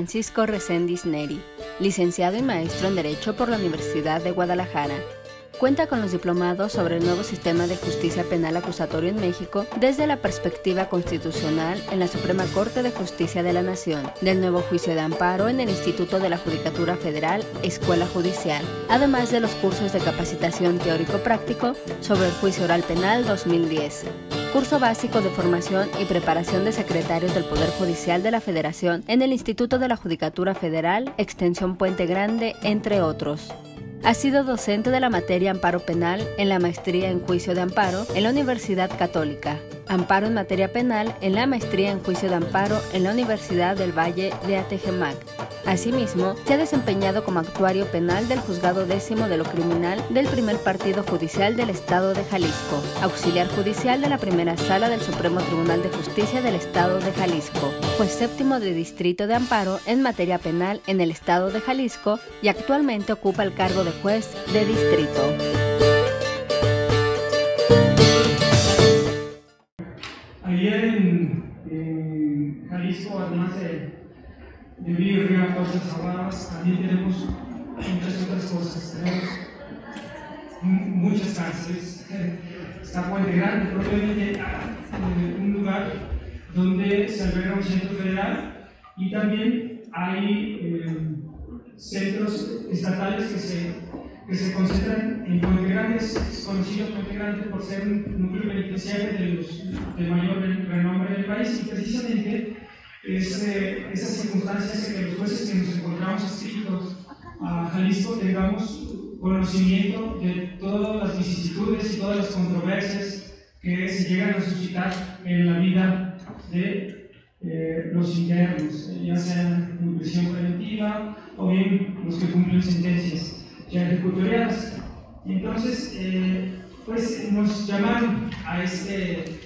Francisco Reséndiz Neri, licenciado y maestro en Derecho por la Universidad de Guadalajara. Cuenta con los diplomados sobre el nuevo sistema de justicia penal acusatorio en México desde la perspectiva constitucional en la Suprema Corte de Justicia de la Nación, del nuevo juicio de amparo en el Instituto de la Judicatura Federal, Escuela Judicial, además de los cursos de capacitación teórico-práctico sobre el juicio oral penal 2010. Curso básico de formación y preparación de secretarios del Poder Judicial de la Federación en el Instituto de la Judicatura Federal, Extensión Puente Grande, entre otros. Ha sido docente de la materia Amparo Penal en la Maestría en Juicio de Amparo en la Universidad Católica, Amparo en Materia Penal en la Maestría en Juicio de Amparo en la Universidad del Valle de Atejemac. Asimismo, se ha desempeñado como actuario penal del Juzgado Décimo de lo Criminal del Primer Partido Judicial del Estado de Jalisco, auxiliar judicial de la Primera Sala del Supremo Tribunal de Justicia del Estado de Jalisco, juez séptimo de Distrito de Amparo en materia penal en el Estado de Jalisco y actualmente ocupa el cargo de juez de distrito. Ayer en Jalisco, además de vivir a cosas ahogadas, también tenemos muchas otras cosas. Tenemos muchas cárceles. Está Puente Grande, probablemente un lugar donde se alberga un centro federal, y también hay centros estatales que se concentran en Puente Grande. Es conocido Puente Grande por ser un núcleo penitenciario de mayor renombre del país, y precisamente esas circunstancias que los jueces que nos encontramos adscritos a Jalisco tengamos conocimiento de todas las vicisitudes y todas las controversias que se llegan a suscitar en la vida de los internos, ya sean en prisión preventiva o bien los que cumplen sentencias ya ejecutoriadas. Entonces, pues nos llamaron a este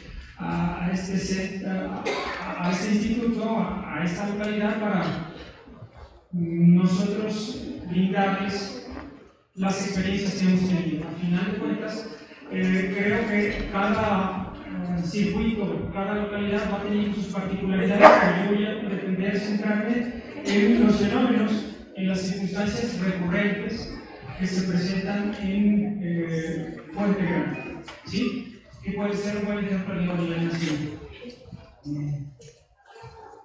instituto, a esta localidad, para nosotros brindarles las experiencias que hemos tenido. Al final de cuentas, creo que cada circuito, cada localidad va teniendo sus particularidades, pero yo voy a pretender centrarme en los fenómenos, en las circunstancias recurrentes que se presentan en Puente Grande, ¿sí? Que puede ser un buen ejemplo a nivel nacional.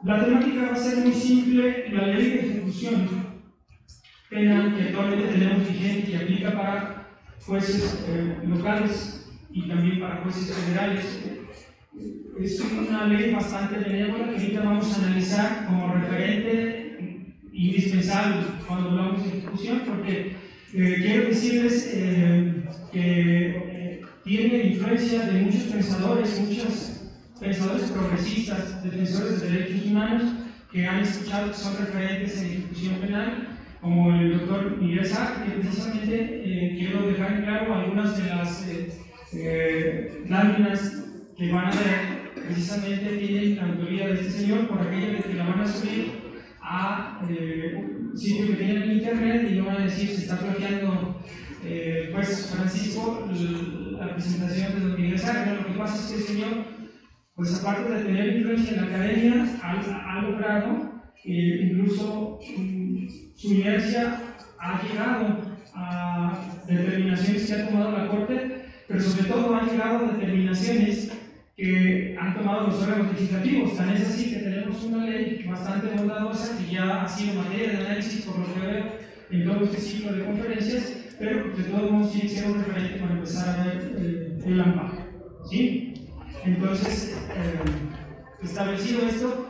La temática va a ser muy simple. La ley de ejecución penal que actualmente tenemos vigente y aplica para jueces locales y también para jueces federales es una ley bastante benévola que ahorita vamos a analizar como referente indispensable cuando hablamos de ejecución, porque quiero decirles que tiene influencia de muchos pensadores progresistas, defensores de derechos humanos, que han escuchado que son referentes en ejecución penal, como el doctor Miguel Sartre, que precisamente quiero dejar en claro algunas de las láminas que van a ver, precisamente tienen la autoría de este señor, por aquello de que la van a subir a sitio que tienen en internet y no van a decir se está plagiando pues Francisco la presentación de don Miguel Sartre. Lo que pasa es que el señor, pues aparte de tener influencia en la academia, ha logrado incluso su inercia ha llegado a determinaciones que ha tomado la Corte, pero sobre todo ha llegado a determinaciones que han tomado los órganos legislativos. Tan es así que tenemos una ley bastante bondadosa que ya ha sido materia de análisis, por lo que veo, en todo este ciclo de conferencias, pero de todos modos tiene que ser un referente para empezar a ver el amparo, ¿sí? Entonces, establecido esto,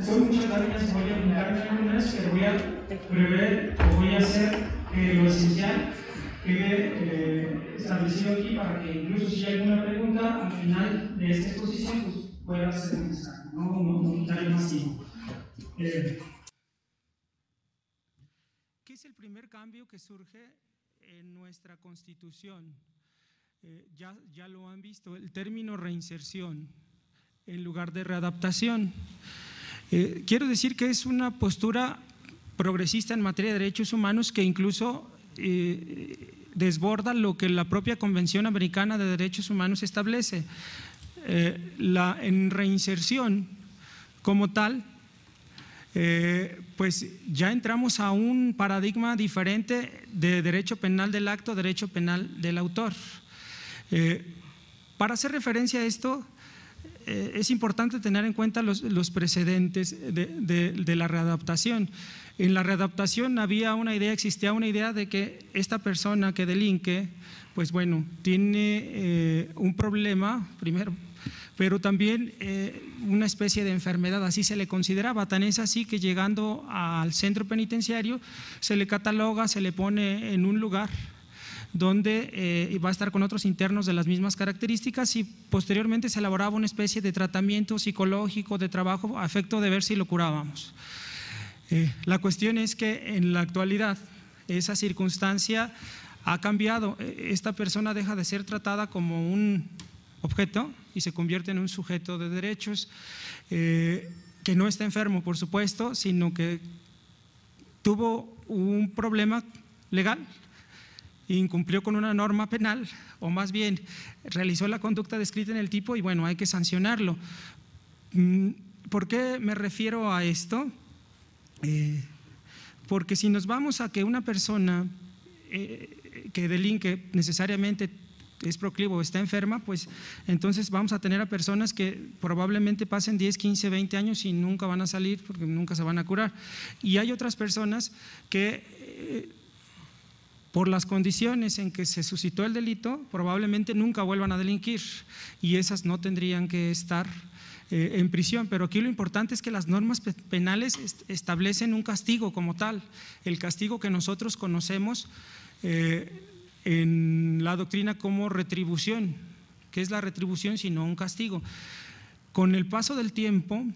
son muchas láminas, voy a apuntarme algunas, pero voy a prever o voy a hacer lo esencial quede establecido aquí para que incluso si hay alguna pregunta al final de esta exposición, pues pueda ser contestada, no quitarle más tiempo. ¿Qué es el primer cambio que surge en nuestra Constitución? Ya lo han visto, el término reinserción en lugar de readaptación. Quiero decir que es una postura progresista en materia de derechos humanos que incluso desborda lo que la propia Convención Americana de Derechos Humanos establece. En reinserción como tal, pues ya entramos a un paradigma diferente de derecho penal del acto, derecho penal del autor. Para hacer referencia a esto, es importante tener en cuenta los precedentes de la readaptación. En la readaptación existía una idea de que esta persona que delinque, pues bueno, tiene un problema, primero, pero también una especie de enfermedad, así se le consideraba. Tan es así que llegando al centro penitenciario se le cataloga, se le pone en un lugar donde va a estar con otros internos de las mismas características, y posteriormente se elaboraba una especie de tratamiento psicológico, de trabajo, a efecto de ver si lo curábamos. La cuestión es que en la actualidad esa circunstancia ha cambiado. Esta persona deja de ser tratada como un objeto y se convierte en un sujeto de derechos, que no está enfermo, por supuesto, sino que tuvo un problema legal, incumplió con una norma penal, o más bien realizó la conducta descrita en el tipo, y bueno, hay que sancionarlo. ¿Por qué me refiero a esto? Porque si nos vamos a que una persona que delinque necesariamente es proclive o está enferma, pues entonces vamos a tener a personas que probablemente pasen 10, 15, 20 años y nunca van a salir porque nunca se van a curar. Y hay otras personas que por las condiciones en que se suscitó el delito probablemente nunca vuelvan a delinquir, y esas no tendrían que estar en prisión. Pero aquí lo importante es que las normas penales establecen un castigo como tal, el castigo que nosotros conocemos en la doctrina como retribución. ¿Qué es la retribución sino un castigo? Con el paso del tiempo,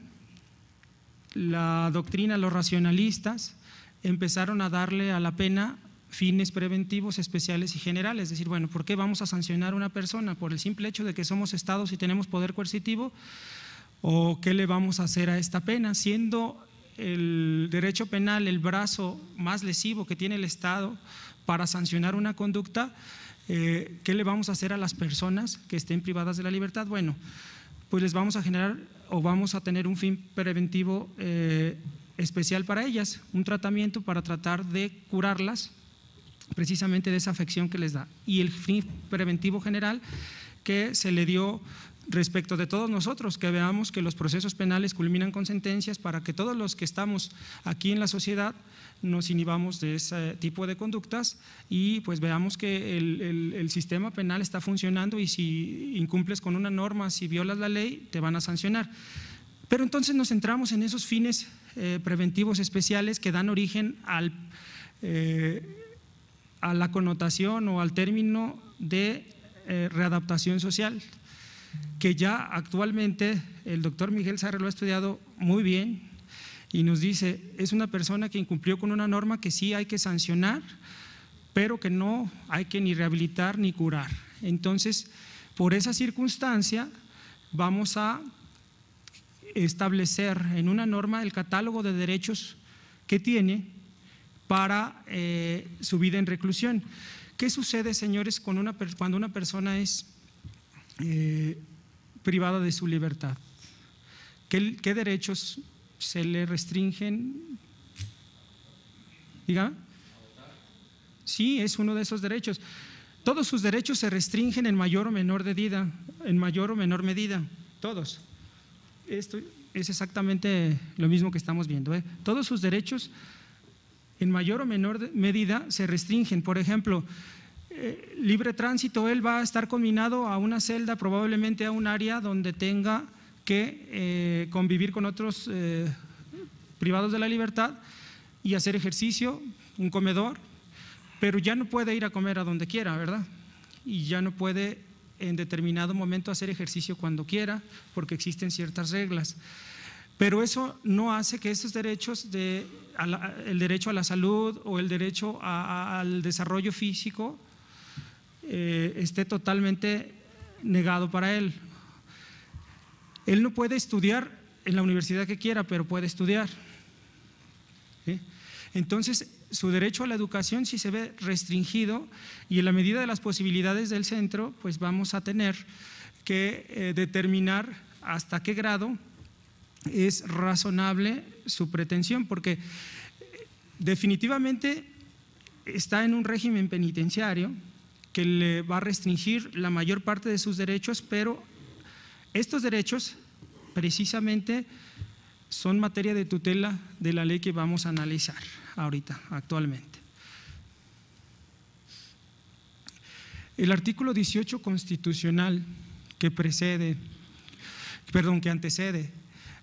la doctrina, los racionalistas empezaron a darle a la pena fines preventivos, especiales y generales. Es decir, bueno, ¿por qué vamos a sancionar a una persona? ¿Por el simple hecho de que somos estados y tenemos poder coercitivo? ¿O qué le vamos a hacer a esta pena? Siendo el derecho penal el brazo más lesivo que tiene el Estado para sancionar una conducta, ¿qué le vamos a hacer a las personas que estén privadas de la libertad? Bueno, pues les vamos a generar o vamos a tener un fin preventivo especial para ellas, un tratamiento para tratar de curarlas precisamente de esa afección que les da. Y el fin preventivo general que se le dio respecto de todos nosotros, que veamos que los procesos penales culminan con sentencias, para que todos los que estamos aquí en la sociedad nos inhibamos de ese tipo de conductas y pues veamos que el sistema penal está funcionando, y si incumples con una norma, si violas la ley, te van a sancionar. Pero entonces nos centramos en esos fines preventivos especiales que dan origen a la connotación o al término de readaptación social, que ya actualmente el doctor Miguel Sarre lo ha estudiado muy bien y nos dice: es una persona que incumplió con una norma que sí hay que sancionar, pero que no hay que ni rehabilitar ni curar. Entonces, por esa circunstancia vamos a establecer en una norma el catálogo de derechos que tiene para su vida en reclusión. ¿Qué sucede, señores, cuando una persona es privada de su libertad? ¿Qué derechos se le restringen? ¿Diga? Sí, es uno de esos derechos. Todos sus derechos se restringen en mayor o menor medida, todos. Esto es exactamente lo mismo que estamos viendo, ¿eh? Todos sus derechos en mayor o menor medida se restringen. Por ejemplo, libre tránsito, él va a estar confinado a una celda, probablemente a un área donde tenga que convivir con otros privados de la libertad y hacer ejercicio, un comedor, pero ya no puede ir a comer a donde quiera, ¿verdad? Y ya no puede en determinado momento hacer ejercicio cuando quiera, porque existen ciertas reglas. Pero eso no hace que estos derechos, el derecho a la salud o el derecho al desarrollo físico, esté totalmente negado para él. Él no puede estudiar en la universidad que quiera, pero puede estudiar. ¿Sí? Entonces, su derecho a la educación sí se ve restringido, y en la medida de las posibilidades del centro, pues vamos a tener que determinar hasta qué grado es razonable su pretensión, porque definitivamente está en un régimen penitenciario que le va a restringir la mayor parte de sus derechos, pero estos derechos precisamente son materia de tutela de la ley que vamos a analizar ahorita, actualmente. El artículo 18 constitucional que antecede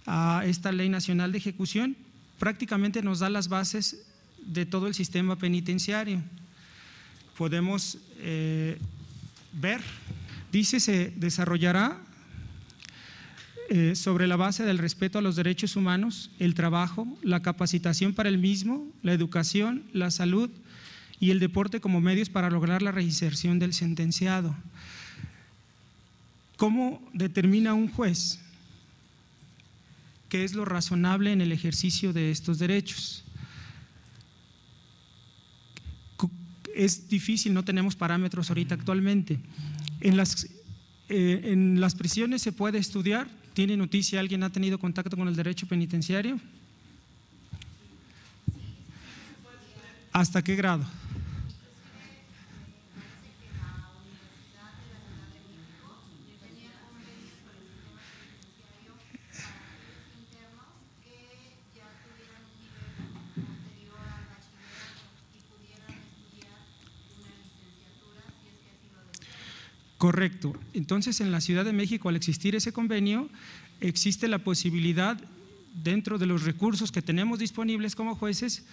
a esta Ley Nacional de Ejecución prácticamente nos da las bases de todo el sistema penitenciario. Podemos ver, dice, se desarrollará sobre la base del respeto a los derechos humanos, el trabajo, la capacitación para el mismo, la educación, la salud y el deporte como medios para lograr la reinserción del sentenciado. ¿Cómo determina un juez qué es lo razonable en el ejercicio de estos derechos? Es difícil, no tenemos parámetros ahorita actualmente. En las prisiones se puede estudiar. ¿Tiene noticia? ¿Alguien ha tenido contacto con el derecho penitenciario? ¿Hasta qué grado? Correcto. Entonces, en la Ciudad de México, al existir ese convenio, existe la posibilidad, dentro de los recursos que tenemos disponibles como jueces,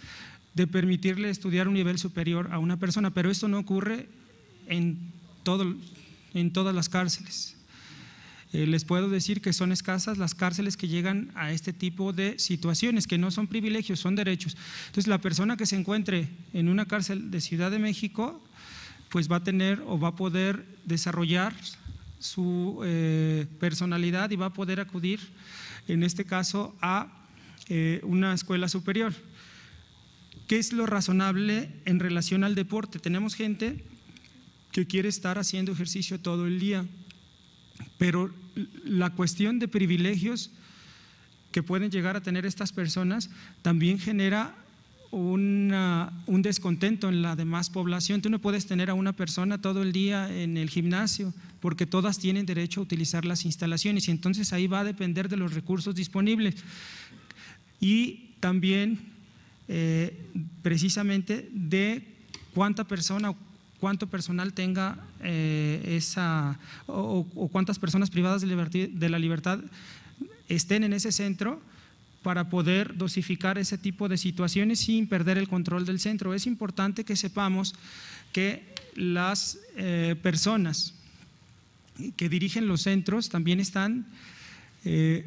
de permitirle estudiar un nivel superior a una persona, pero esto no ocurre en todas las cárceles. Les puedo decir que son escasas las cárceles que llegan a este tipo de situaciones, que no son privilegios, son derechos. Entonces, la persona que se encuentre en una cárcel de Ciudad de México, pues va a tener o va a poder desarrollar su personalidad y va a poder acudir, en este caso, a una escuela superior. ¿Qué es lo razonable en relación al deporte? Tenemos gente que quiere estar haciendo ejercicio todo el día, pero la cuestión de privilegios que pueden llegar a tener estas personas también genera un descontento en la demás población. Tú no puedes tener a una persona todo el día en el gimnasio, porque todas tienen derecho a utilizar las instalaciones, y entonces ahí va a depender de los recursos disponibles y también precisamente de cuánta persona, cuánto personal tenga o cuántas personas privadas de la libertad estén en ese centro, para poder dosificar ese tipo de situaciones sin perder el control del centro. Es importante que sepamos que las personas que dirigen los centros también están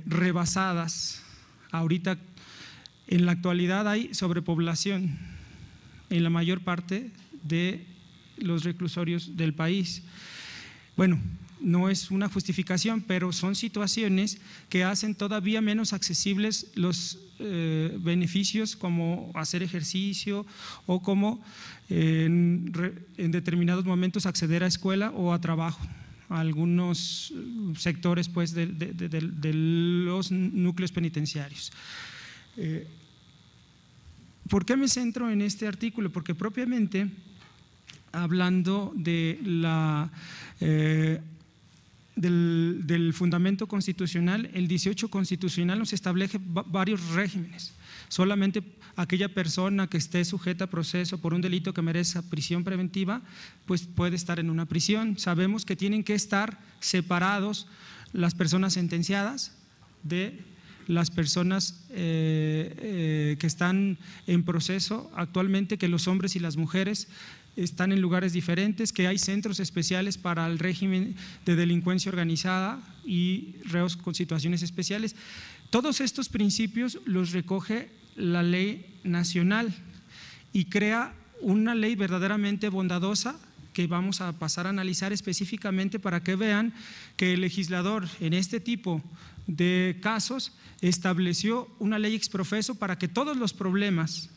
rebasadas. Ahorita, en la actualidad, hay sobrepoblación en la mayor parte de los reclusorios del país. Bueno, no es una justificación, pero son situaciones que hacen todavía menos accesibles los beneficios, como hacer ejercicio o como en determinados momentos acceder a escuela o a trabajo, a algunos sectores pues de los núcleos penitenciarios. ¿Por qué me centro en este artículo? Porque propiamente, hablando de del fundamento constitucional, el 18 constitucional nos establece varios regímenes. Solamente aquella persona que esté sujeta a proceso por un delito que merezca prisión preventiva, pues puede estar en una prisión. Sabemos que tienen que estar separados las personas sentenciadas de las personas que están en proceso actualmente, que los hombres y las mujeres están en lugares diferentes, que hay centros especiales para el régimen de delincuencia organizada y reos con situaciones especiales. Todos estos principios los recoge la ley nacional y crea una ley verdaderamente bondadosa que vamos a pasar a analizar específicamente para que vean que el legislador en este tipo de casos estableció una ley exprofeso para que todos los problemas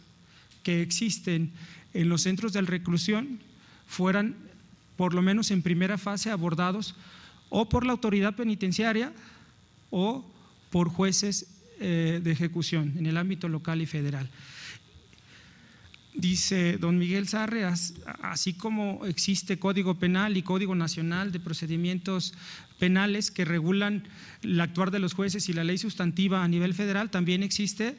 que existen en los centros de reclusión fueran, por lo menos en primera fase, abordados o por la autoridad penitenciaria o por jueces de ejecución en el ámbito local y federal. Dice don Miguel Sarre, así como existe Código Penal y Código Nacional de Procedimientos Penales que regulan el actuar de los jueces y la ley sustantiva a nivel federal, también existe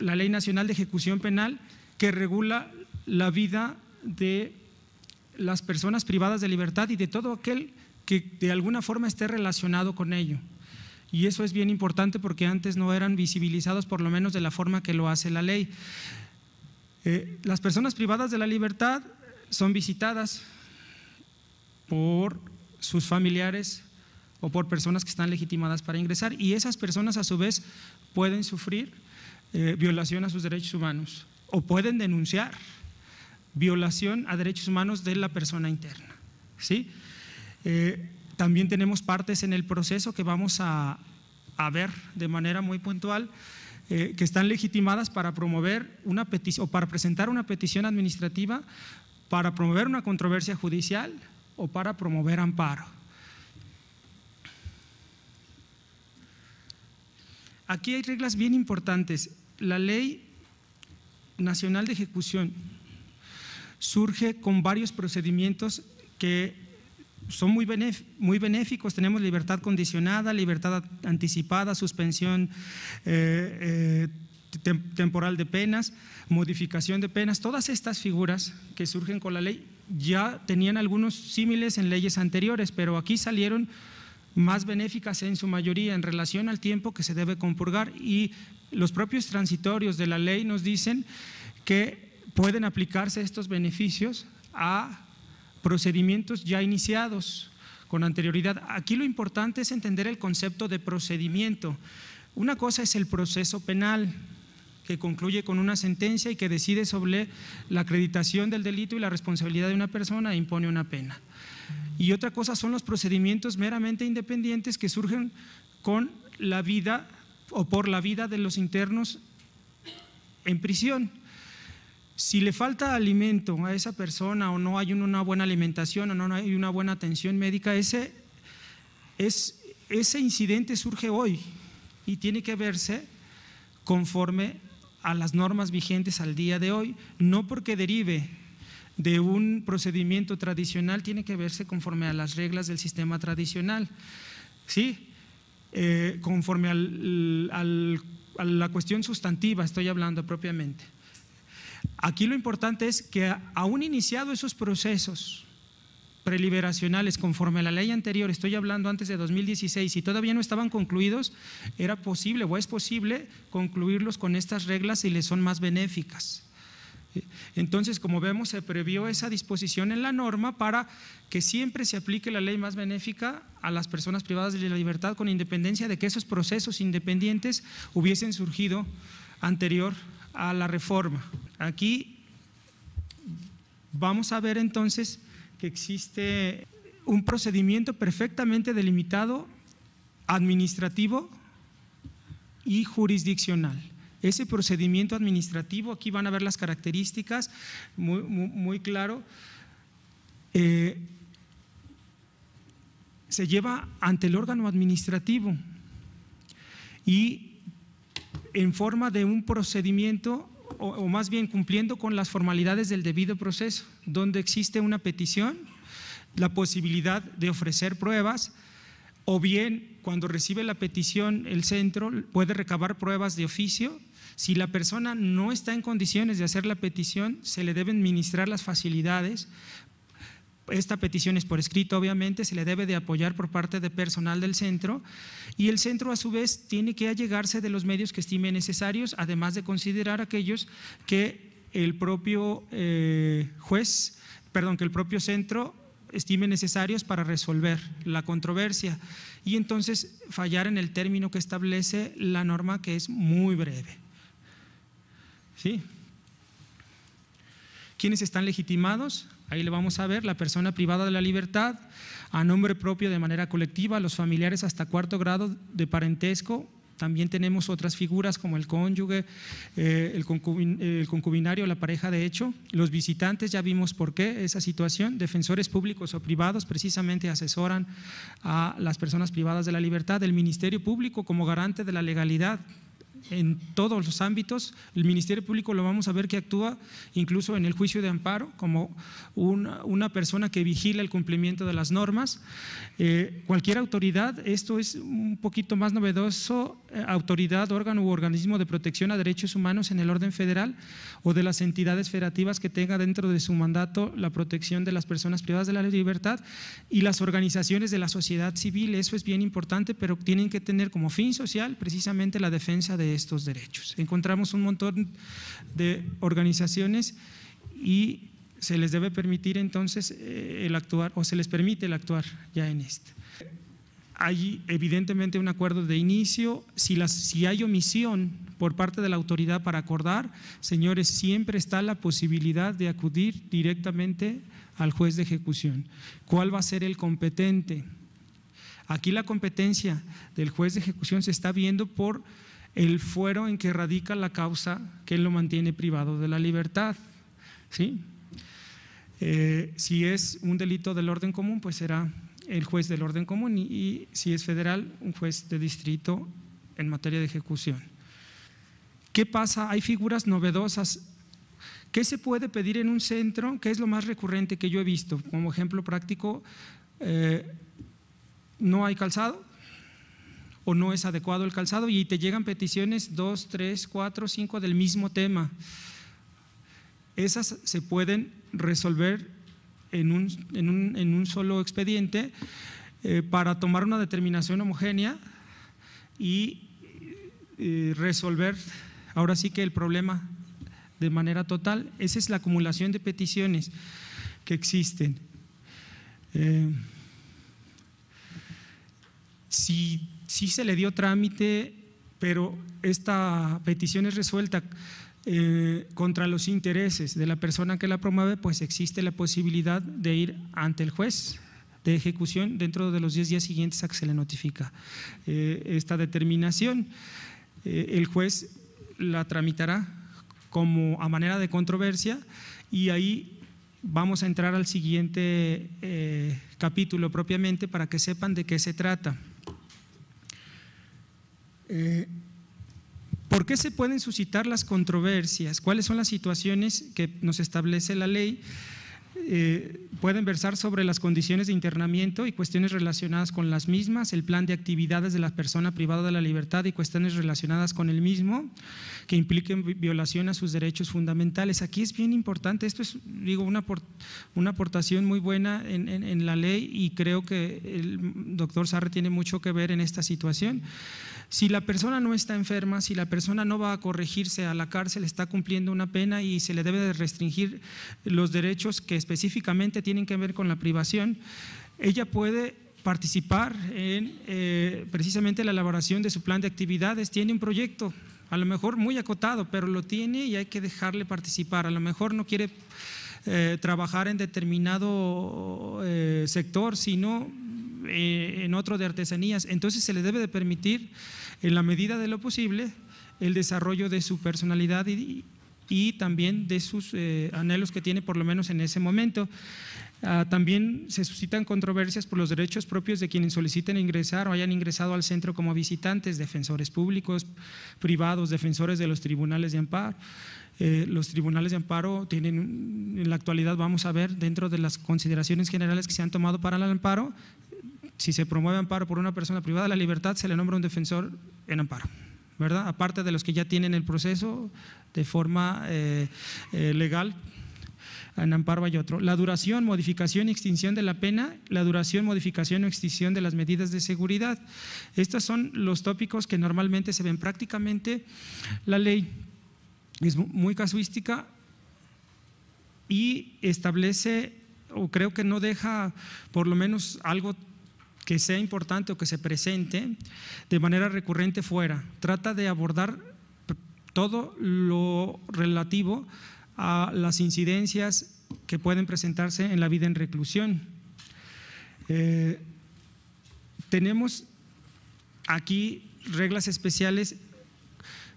la Ley Nacional de Ejecución Penal que regula la vida de las personas privadas de libertad y de todo aquel que de alguna forma esté relacionado con ello. Y eso es bien importante porque antes no eran visibilizados, por lo menos de la forma que lo hace la ley. Las personas privadas de la libertad son visitadas por sus familiares o por personas que están legitimadas para ingresar, y esas personas a su vez pueden sufrir violación a sus derechos humanos o pueden denunciar violación a derechos humanos de la persona interna, ¿sí? También tenemos partes en el proceso que vamos a ver de manera muy puntual, que están legitimadas para promover una petición o para presentar una petición administrativa, para promover una controversia judicial o para promover amparo. Aquí hay reglas bien importantes. La Ley Nacional de Ejecución surge con varios procedimientos que son muy benéficos. Tenemos libertad condicionada, libertad anticipada, suspensión temporal de penas, modificación de penas. Todas estas figuras que surgen con la ley ya tenían algunos símiles en leyes anteriores, pero aquí salieron más benéficas en su mayoría en relación al tiempo que se debe compurgar, y los propios transitorios de la ley nos dicen que pueden aplicarse estos beneficios a procedimientos ya iniciados con anterioridad. Aquí lo importante es entender el concepto de procedimiento. Una cosa es el proceso penal, que concluye con una sentencia y que decide sobre la acreditación del delito y la responsabilidad de una persona e impone una pena. Y otra cosa son los procedimientos meramente independientes que surgen con la vida o por la vida de los internos en prisión. Si le falta alimento a esa persona, o no hay una buena alimentación, o no hay una buena atención médica, ese incidente surge hoy y tiene que verse conforme a las normas vigentes al día de hoy, no porque derive de un procedimiento tradicional, tiene que verse conforme a las reglas del sistema tradicional, ¿sí? Conforme a la cuestión sustantiva estoy hablando propiamente. Aquí lo importante es que aún iniciado esos procesos preliberacionales conforme a la ley anterior, estoy hablando antes de 2016, y todavía no estaban concluidos, era posible o es posible concluirlos con estas reglas y les son más benéficas. Entonces, como vemos, se previó esa disposición en la norma para que siempre se aplique la ley más benéfica a las personas privadas de la libertad, con independencia de que esos procesos independientes hubiesen surgido anterior a la reforma. Aquí vamos a ver entonces que existe un procedimiento perfectamente delimitado, administrativo y jurisdiccional. Ese procedimiento administrativo, aquí van a ver las características muy claro, se lleva ante el órgano administrativo y en forma de un procedimiento, o más bien cumpliendo con las formalidades del debido proceso, donde existe una petición, la posibilidad de ofrecer pruebas, o bien cuando recibe la petición el centro puede recabar pruebas de oficio. Si la persona no está en condiciones de hacer la petición, se le deben ministrar las facilidades. Esta petición es por escrito, obviamente, se le debe de apoyar por parte de personal del centro, y el centro a su vez tiene que allegarse de los medios que estime necesarios, además de considerar aquellos que el propio que el propio centro estime necesarios para resolver la controversia, y entonces fallar en el término que establece la norma, que es muy breve. ¿Sí? ¿Quiénes están legitimados? Ahí le vamos a ver: la persona privada de la libertad, a nombre propio de manera colectiva, los familiares hasta cuarto grado de parentesco También tenemos otras figuras como el cónyuge, el concubinario, la pareja de hecho, los visitantes, ya vimos por qué esa situación, defensores públicos o privados precisamente asesoran a las personas privadas de la libertad, el Ministerio Público como garante de la legalidad. En todos los ámbitos, el Ministerio Público lo vamos a ver que actúa incluso en el juicio de amparo como una persona que vigila el cumplimiento de las normas. Cualquier autoridad, esto es un poquito más novedoso, autoridad, órgano u organismo de protección a derechos humanos en el orden federal o de las entidades federativas que tenga dentro de su mandato la protección de las personas privadas de la libertad y las organizaciones de la sociedad civil, eso es bien importante, pero tienen que tener como fin social precisamente la defensa de estos derechos. Encontramos un montón de organizaciones y se les debe permitir entonces el actuar, o se les permite el actuar ya en este. Hay evidentemente un acuerdo de inicio, si hay omisión por parte de la autoridad para acordar, señores, siempre está la posibilidad de acudir directamente al juez de ejecución. ¿Cuál va a ser el competente? Aquí la competencia del juez de ejecución se está viendo por el fuero en que radica la causa que lo mantiene privado de la libertad, ¿sí? Si es un delito del orden común, pues será el juez del orden común y si es federal, un juez de distrito en materia de ejecución. ¿Qué pasa? Hay figuras novedosas. ¿Qué se puede pedir en un centro? ¿Qué es lo más recurrente que yo he visto? Como ejemplo práctico, no hay calzado o no es adecuado el calzado y te llegan peticiones 2, 3, 4, 5 del mismo tema. Esas se pueden resolver en un solo expediente para tomar una determinación homogénea y resolver ahora sí que el problema de manera total. Esa es la acumulación de peticiones que existen. Si se le dio trámite, pero esta petición es resuelta contra los intereses de la persona que la promueve, pues existe la posibilidad de ir ante el juez de ejecución dentro de los 10 días siguientes a que se le notifica esta determinación. El juez la tramitará como a manera de controversia y ahí vamos a entrar al siguiente capítulo propiamente para que sepan de qué se trata. ¿Por qué se pueden suscitar las controversias? ¿Cuáles son las situaciones que nos establece la ley? Pueden versar sobre las condiciones de internamiento y cuestiones relacionadas con las mismas, el plan de actividades de la persona privada de la libertad y cuestiones relacionadas con el mismo que impliquen violación a sus derechos fundamentales. Aquí es bien importante, esto es, digo, una aportación muy buena en la ley y creo que el doctor Sarre tiene mucho que ver en esta situación. Si la persona no está enferma, si la persona no va a corregirse a la cárcel, está cumpliendo una pena y se le debe de restringir los derechos que específicamente tienen que ver con la privación, ella puede participar en precisamente la elaboración de su plan de actividades. Tiene un proyecto, a lo mejor muy acotado, pero lo tiene y hay que dejarle participar. A lo mejor no quiere trabajar en determinado sector, sino en otro de artesanías, entonces se le debe de permitir en la medida de lo posible el desarrollo de su personalidad y también de sus anhelos que tiene por lo menos en ese momento. También se suscitan controversias por los derechos propios de quienes soliciten ingresar o hayan ingresado al centro como visitantes, defensores públicos, privados, defensores de los tribunales de amparo. Los tribunales de amparo tienen, en la actualidad vamos a ver dentro de las consideraciones generales que se han tomado para el amparo, si se promueve amparo por una persona privada de la libertad, se le nombra un defensor en amparo, ¿verdad? Aparte de los que ya tienen el proceso de forma legal, en amparo hay otro. La duración, modificación y extinción de la pena, la duración, modificación o extinción de las medidas de seguridad. Estos son los tópicos que normalmente se ven. Prácticamente la ley es muy casuística y establece, o creo que no deja por lo menos algo que sea importante o que se presente de manera recurrente fuera. Trata de abordar todo lo relativo a las incidencias que pueden presentarse en la vida en reclusión. Tenemos aquí reglas especiales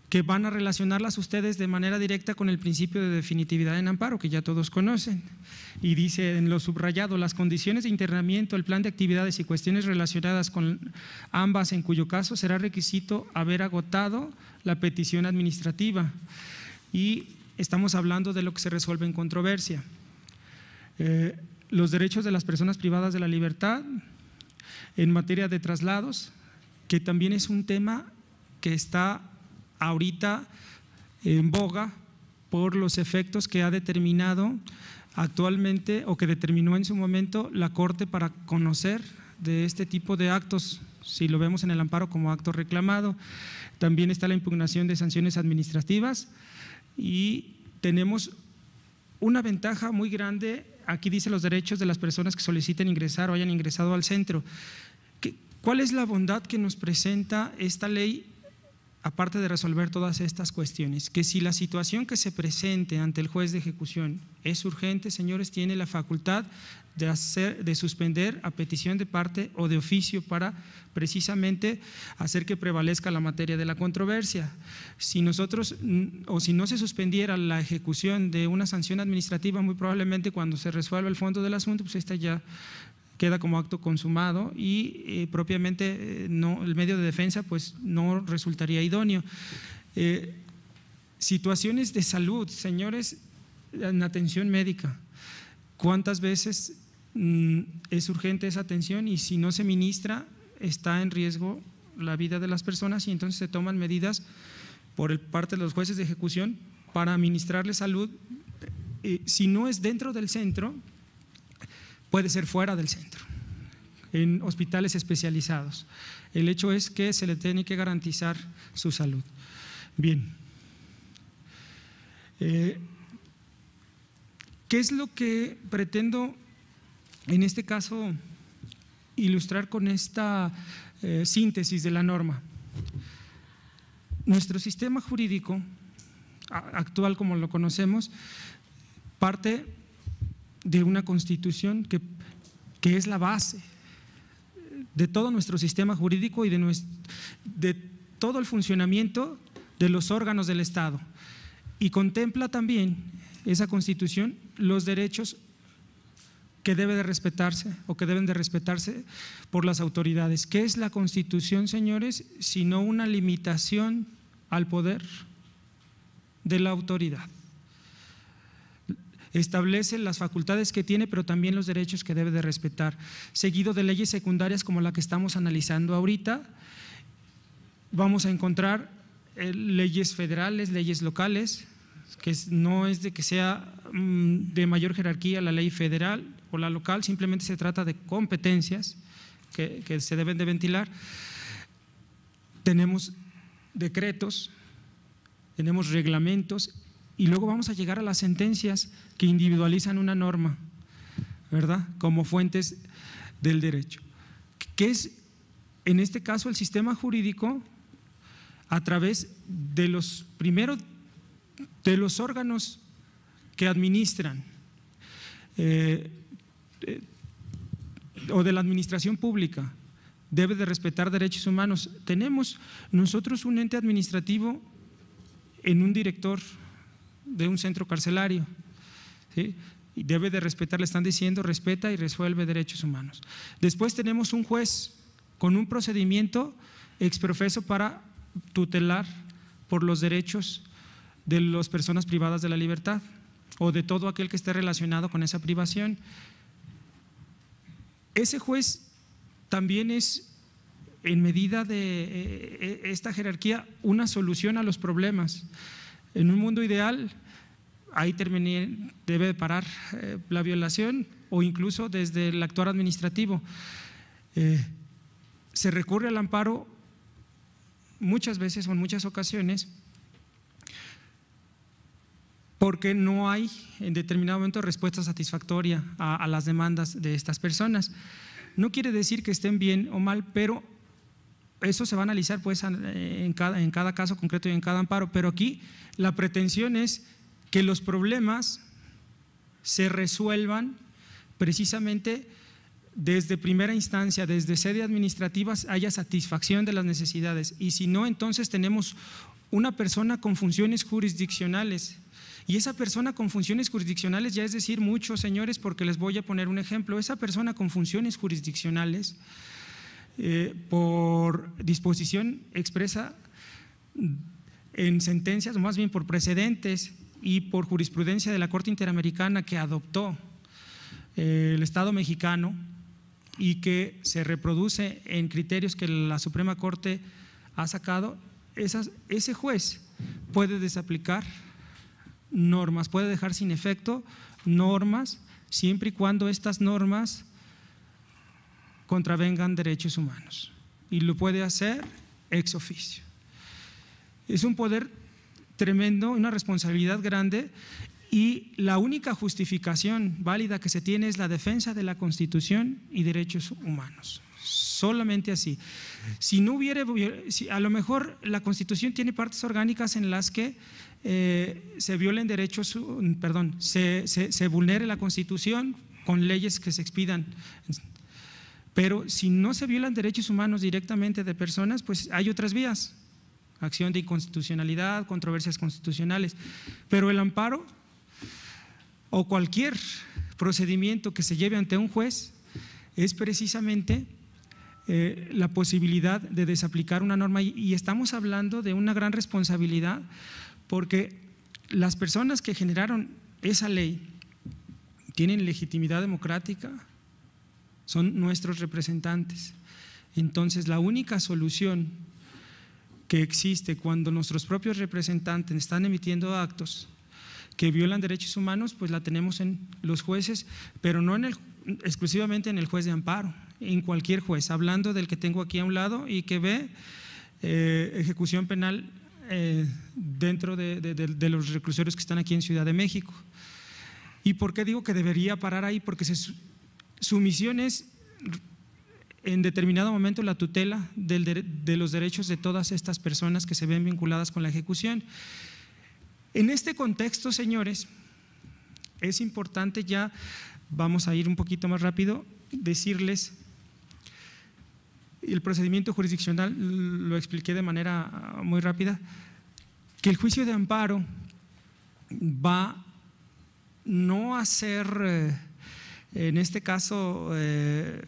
que van a relacionarlas ustedes de manera directa con el principio de definitividad en amparo, que ya todos conocen. Y dice en lo subrayado, las condiciones de internamiento, el plan de actividades y cuestiones relacionadas con ambas, en cuyo caso será requisito haber agotado la petición administrativa. Y estamos hablando de lo que se resuelve en controversia. Los derechos de las personas privadas de la libertad en materia de traslados, que también es un tema que está ahorita en boga por los efectos que ha determinado actualmente o que determinó en su momento la Corte para conocer de este tipo de actos, si lo vemos en el amparo como acto reclamado. También está la impugnación de sanciones administrativas y tenemos una ventaja muy grande. Aquí dice los derechos de las personas que soliciten ingresar o hayan ingresado al centro. ¿Cuál es la bondad que nos presenta esta ley? Aparte de resolver todas estas cuestiones, que si la situación que se presente ante el juez de ejecución es urgente, señores, tiene la facultad de suspender a petición de parte o de oficio para precisamente hacer que prevalezca la materia de la controversia. Si nosotros, o si no se suspendiera la ejecución de una sanción administrativa, muy probablemente cuando se resuelva el fondo del asunto, pues esta ya queda como acto consumado y propiamente no, el medio de defensa pues no resultaría idóneo. Situaciones de salud, señores, en atención médica, ¿cuántas veces es urgente esa atención y si no se ministra está en riesgo la vida de las personas y entonces se toman medidas por parte de los jueces de ejecución para administrarles salud? Si no es dentro del centro, puede ser fuera del centro, en hospitales especializados. El hecho es que se le tiene que garantizar su salud. Bien. ¿Qué es lo que pretendo en este caso ilustrar con esta síntesis de la norma? Nuestro sistema jurídico actual, como lo conocemos, parte de una constitución que es la base de todo nuestro sistema jurídico y de todo el funcionamiento de los órganos del Estado, y contempla también esa constitución los derechos que debe de respetarse o que deben de respetarse por las autoridades. ¿Qué es la Constitución, señores? Sino una limitación al poder de la autoridad. Establece las facultades que tiene, pero también los derechos que debe de respetar, seguido de leyes secundarias como la que estamos analizando ahorita. Vamos a encontrar leyes federales, leyes locales, que no es de que sea de mayor jerarquía la ley federal o la local, simplemente se trata de competencias que se deben de ventilar. Tenemos decretos, tenemos reglamentos y luego vamos a llegar a las sentencias que individualizan una norma, ¿verdad?, como fuentes del derecho, que es en este caso el sistema jurídico a través de los órganos que administran o de la administración pública, debe de respetar derechos humanos. Tenemos nosotros un ente administrativo en un director de un centro carcelario, ¿sí? Y debe de respetar, le están diciendo, respeta y resuelve derechos humanos. Después tenemos un juez con un procedimiento exprofeso para tutelar por los derechos de las personas privadas de la libertad o de todo aquel que esté relacionado con esa privación. Ese juez también es, en medida de esta jerarquía, una solución a los problemas. En un mundo ideal, ahí debe parar la violación o incluso desde el actuar administrativo. Se recurre al amparo muchas veces o en muchas ocasiones porque no hay en determinado momento respuesta satisfactoria a las demandas de estas personas. No quiere decir que estén bien o mal, pero eso se va a analizar pues en cada caso concreto y en cada amparo, pero aquí la pretensión es que los problemas se resuelvan precisamente desde primera instancia, desde sede administrativa, haya satisfacción de las necesidades, y si no, entonces tenemos una persona con funciones jurisdiccionales, y esa persona con funciones jurisdiccionales ya es decir mucho, señores, porque les voy a poner un ejemplo. Esa persona con funciones jurisdiccionales, por disposición expresa en sentencias, o más bien por precedentes y por jurisprudencia de la Corte Interamericana que adoptó el Estado mexicano y que se reproduce en criterios que la Suprema Corte ha sacado, ese juez puede desaplicar normas, puede dejar sin efecto normas, siempre y cuando estas normas contravengan derechos humanos, y lo puede hacer ex oficio. Es un poder tremendo, una responsabilidad grande, y la única justificación válida que se tiene es la defensa de la Constitución y derechos humanos, solamente así. Si no hubiera, a lo mejor la Constitución tiene partes orgánicas en las que se violen derechos, se vulnere la Constitución con leyes que se expidan, pero si no se violan derechos humanos directamente de personas, pues hay otras vías, acción de inconstitucionalidad, controversias constitucionales, pero el amparo o cualquier procedimiento que se lleve ante un juez es precisamente la posibilidad de desaplicar una norma, y estamos hablando de una gran responsabilidad, porque las personas que generaron esa ley tienen legitimidad democrática, son nuestros representantes. Entonces la única solución que existe cuando nuestros propios representantes están emitiendo actos que violan derechos humanos, pues la tenemos en los jueces, pero no exclusivamente en el juez de amparo, en cualquier juez, hablando del que tengo aquí a un lado y que ve ejecución penal dentro de los reclusorios que están aquí en Ciudad de México. ¿Y por qué digo que debería parar ahí? Porque su misión es en determinado momento la tutela de los derechos de todas estas personas que se ven vinculadas con la ejecución. En este contexto, señores, es importante, ya vamos a ir un poquito más rápido, decirles, el procedimiento jurisdiccional lo expliqué de manera muy rápida, que el juicio de amparo va no a ser, en este caso, el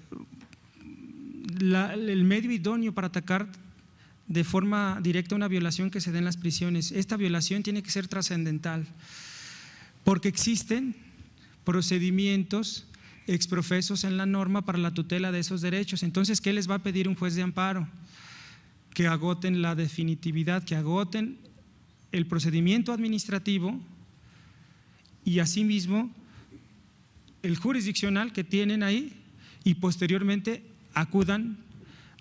medio idóneo para atacar de forma directa una violación que se dé en las prisiones. Esta violación tiene que ser trascendental, porque existen procedimientos exprofesos en la norma para la tutela de esos derechos. Entonces, ¿qué les va a pedir un juez de amparo? Que agoten la definitividad, que agoten el procedimiento administrativo y asimismo el jurisdiccional que tienen ahí, y posteriormente acudan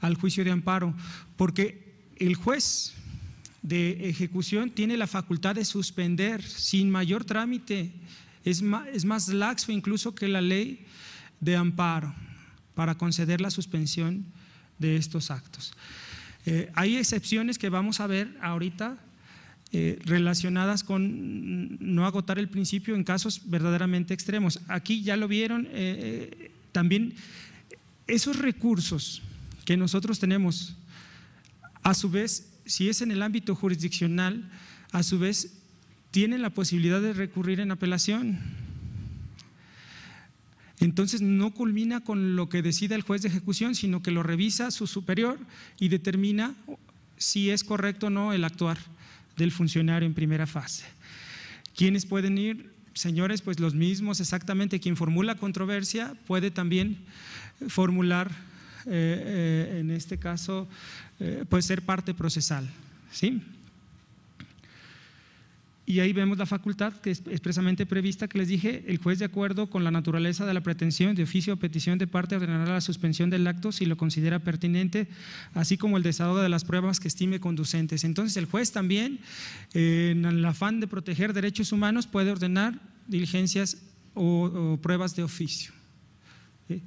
al juicio de amparo, porque el juez de ejecución tiene la facultad de suspender sin mayor trámite, es más laxo incluso que la ley de amparo para conceder la suspensión de estos actos. Hay excepciones que vamos a ver ahorita relacionadas con no agotar el principio en casos verdaderamente extremos. Aquí ya lo vieron, también esos recursos que nosotros tenemos, a su vez, si es en el ámbito jurisdiccional, a su vez tienen la posibilidad de recurrir en apelación. Entonces no culmina con lo que decida el juez de ejecución, sino que lo revisa su superior y determina si es correcto o no el actuar del funcionario en primera fase. ¿Quiénes pueden ir? Señores, pues los mismos exactamente. Quien formula controversia puede también formular, en este caso, puede ser parte procesal, ¿sí? Y ahí vemos la facultad que es expresamente prevista, que les dije, el juez, de acuerdo con la naturaleza de la pretensión de oficio o petición de parte, ordenará la suspensión del acto si lo considera pertinente, así como el desahogo de las pruebas que estime conducentes. Entonces el juez también, en el afán de proteger derechos humanos, puede ordenar diligencias o pruebas de oficio. ¿Sí?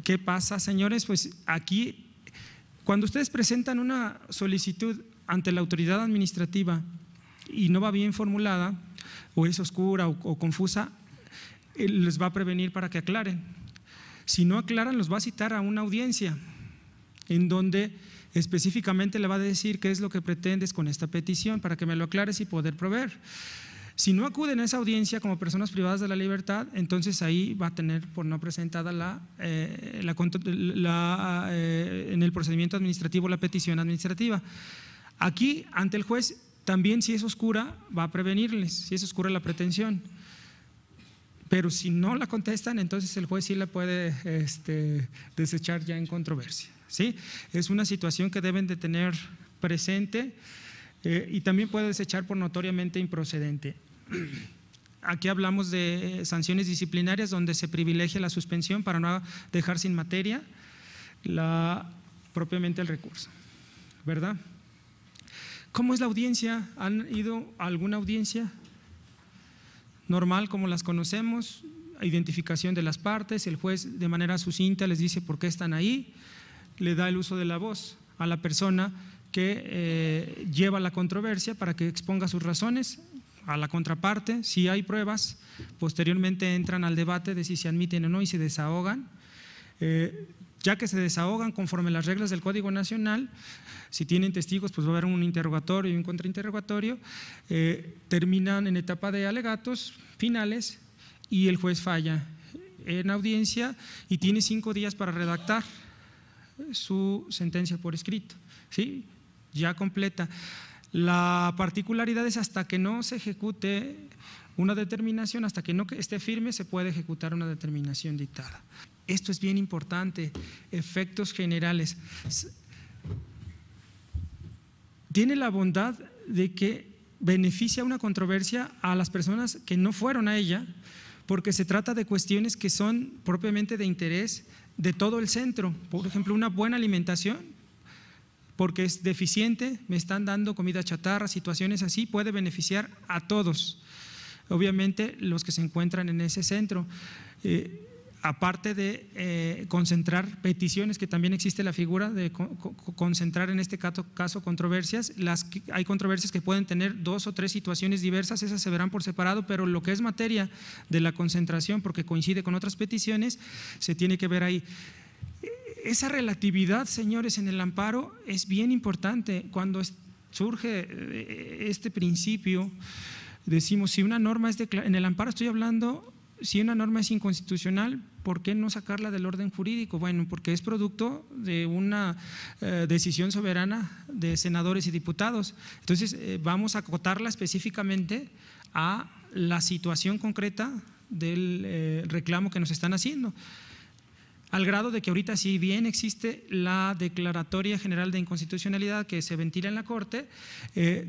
¿Qué pasa, señores? Pues aquí, cuando ustedes presentan una solicitud ante la autoridad administrativa y no va bien formulada, o es oscura o confusa, les va a prevenir para que aclaren. Si no aclaran, los va a citar a una audiencia en donde específicamente le va a decir qué es lo que pretendes con esta petición para que me lo aclares y poder proveer. Si no acuden a esa audiencia como personas privadas de la libertad, entonces ahí va a tener por no presentada en el procedimiento administrativo la petición administrativa. Aquí, ante el juez, también si es oscura, va a prevenirles, si es oscura la pretensión. Pero si no la contestan, entonces el juez sí la puede desechar ya en controversia, ¿sí? Es una situación que deben de tener presente y también puede desechar por notoriamente improcedente. Aquí hablamos de sanciones disciplinarias donde se privilegia la suspensión para no dejar sin materia propiamente el recurso, ¿verdad? ¿Cómo es la audiencia? ¿Han ido a alguna audiencia? Normal, como las conocemos, identificación de las partes, el juez de manera sucinta les dice por qué están ahí, le da el uso de la voz a la persona que lleva la controversia para que exponga sus razones a la contraparte. Si hay pruebas, posteriormente entran al debate de si se admiten o no y se desahogan. Ya que se desahogan conforme las reglas del Código Nacional, si tienen testigos, pues va a haber un interrogatorio y un contrainterrogatorio, terminan en etapa de alegatos finales y el juez falla en audiencia y tiene 5 días para redactar su sentencia por escrito, ¿sí? Ya completa. La particularidad es hasta que no se ejecute una determinación, hasta que no esté firme, se puede ejecutar una determinación dictada. Esto es bien importante, efectos generales. Tiene la bondad de que beneficia una controversia a las personas que no fueron a ella, porque se trata de cuestiones que son propiamente de interés de todo el centro. Por ejemplo, una buena alimentación, porque es deficiente, me están dando comida chatarra, situaciones así, puede beneficiar a todos, obviamente los que se encuentran en ese centro. Aparte de concentrar peticiones, que también existe la figura de concentrar en este caso controversias, hay controversias que pueden tener 2 o 3 situaciones diversas, esas se verán por separado, pero lo que es materia de la concentración, porque coincide con otras peticiones, se tiene que ver ahí. Esa relatividad, señores, en el amparo es bien importante. Cuando surge este principio, decimos, si una norma es en el amparo estoy hablando, si una norma es inconstitucional, ¿por qué no sacarla del orden jurídico? Bueno, porque es producto de una decisión soberana de senadores y diputados. Entonces, vamos a acotarla específicamente a la situación concreta del reclamo que nos están haciendo. Al grado de que ahorita, si bien existe la declaratoria general de inconstitucionalidad que se ventila en la Corte,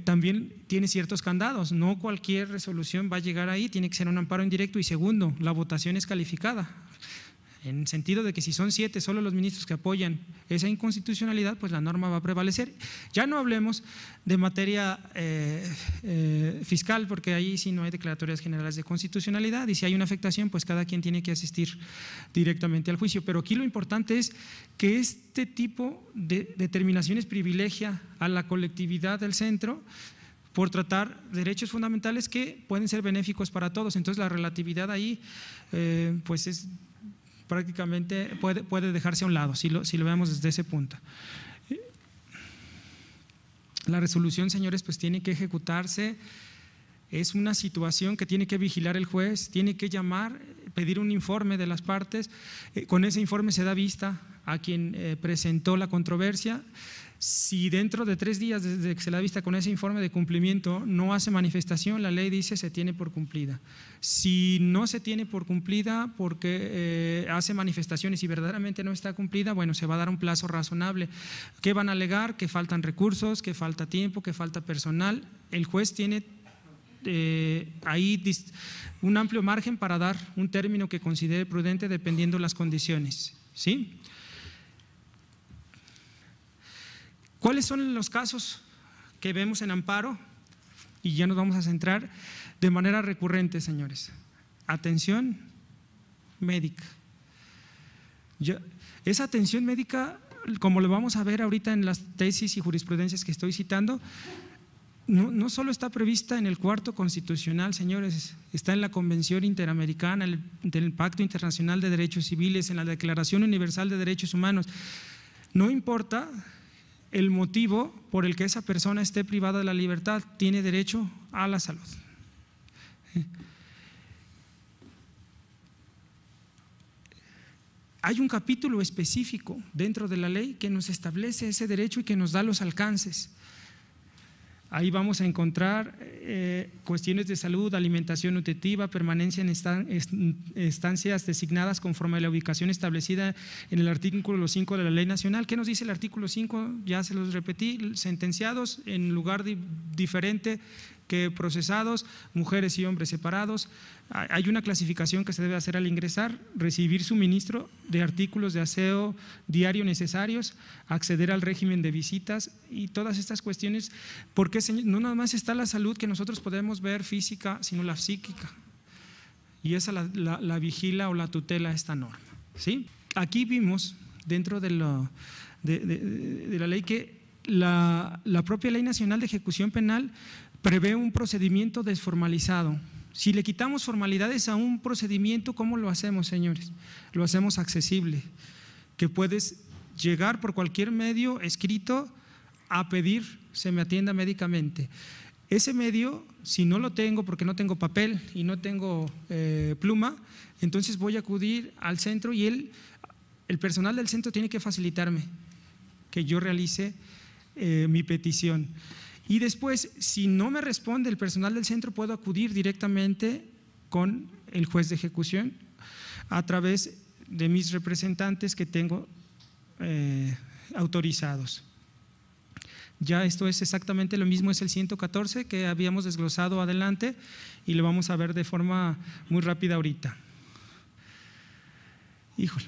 también tiene ciertos candados. No cualquier resolución va a llegar ahí, tiene que ser un amparo indirecto. Y segundo, la votación es calificada, en sentido de que si son 7 solo los ministros que apoyan esa inconstitucionalidad, pues la norma va a prevalecer. Ya no hablemos de materia fiscal, porque ahí sí no hay declaratorias generales de constitucionalidad, y si hay una afectación, pues cada quien tiene que asistir directamente al juicio. Pero aquí lo importante es que este tipo de determinaciones privilegia a la colectividad del centro por tratar derechos fundamentales que pueden ser benéficos para todos. Entonces la relatividad ahí pues es prácticamente puede dejarse a un lado, si lo vemos desde ese punto. La resolución, señores, pues tiene que ejecutarse, es una situación que tiene que vigilar el juez, tiene que llamar, pedir un informe de las partes, con ese informe se da vista a quien presentó la controversia. Si dentro de 3 días desde que se le da vista con ese informe de cumplimiento no hace manifestación, la ley dice se tiene por cumplida. Si no se tiene por cumplida porque hace manifestaciones y verdaderamente no está cumplida, bueno, se va a dar un plazo razonable. ¿Qué van a alegar? Que faltan recursos, que falta tiempo, que falta personal. El juez tiene ahí un amplio margen para dar un término que considere prudente dependiendo las condiciones, ¿sí? ¿Cuáles son los casos que vemos en amparo? Y ya nos vamos a centrar de manera recurrente, señores. Atención médica. Esa atención médica, como lo vamos a ver ahorita en las tesis y jurisprudencias que estoy citando, no solo está prevista en el cuarto constitucional, señores, está en la Convención Interamericana, del Pacto Internacional de Derechos Civiles, en la Declaración Universal de Derechos Humanos. No importa el motivo por el que esa persona esté privada de la libertad, tiene derecho a la salud. Hay un capítulo específico dentro de la ley que nos establece ese derecho y que nos da los alcances. Ahí vamos a encontrar cuestiones de salud, alimentación nutritiva, permanencia en estancias designadas conforme a la ubicación establecida en el artículo 5 de la Ley Nacional. ¿Qué nos dice el artículo 5? Ya se los repetí: sentenciados en lugar diferente que procesados, mujeres y hombres separados. Hay una clasificación que se debe hacer al ingresar: recibir suministro de artículos de aseo diario necesarios, acceder al régimen de visitas y todas estas cuestiones, porque no nada más está la salud que nosotros podemos ver física, sino la psíquica, y esa la vigila o la tutela esta norma, ¿sí? Aquí vimos dentro de la ley que la propia Ley Nacional de Ejecución Penal prevé un procedimiento desformalizado. Si le quitamos formalidades a un procedimiento, ¿cómo lo hacemos, señores? Lo hacemos accesible, que puedes llegar por cualquier medio escrito a pedir se me atienda médicamente. Ese medio, si no lo tengo porque no tengo papel y no tengo pluma, entonces voy a acudir al centro y el personal del centro tiene que facilitarme que yo realice mi petición. Y después, si no me responde el personal del centro, puedo acudir directamente con el juez de ejecución a través de mis representantes que tengo autorizados. Ya esto es exactamente lo mismo, es el 114 que habíamos desglosado adelante y lo vamos a ver de forma muy rápida ahorita. Híjole,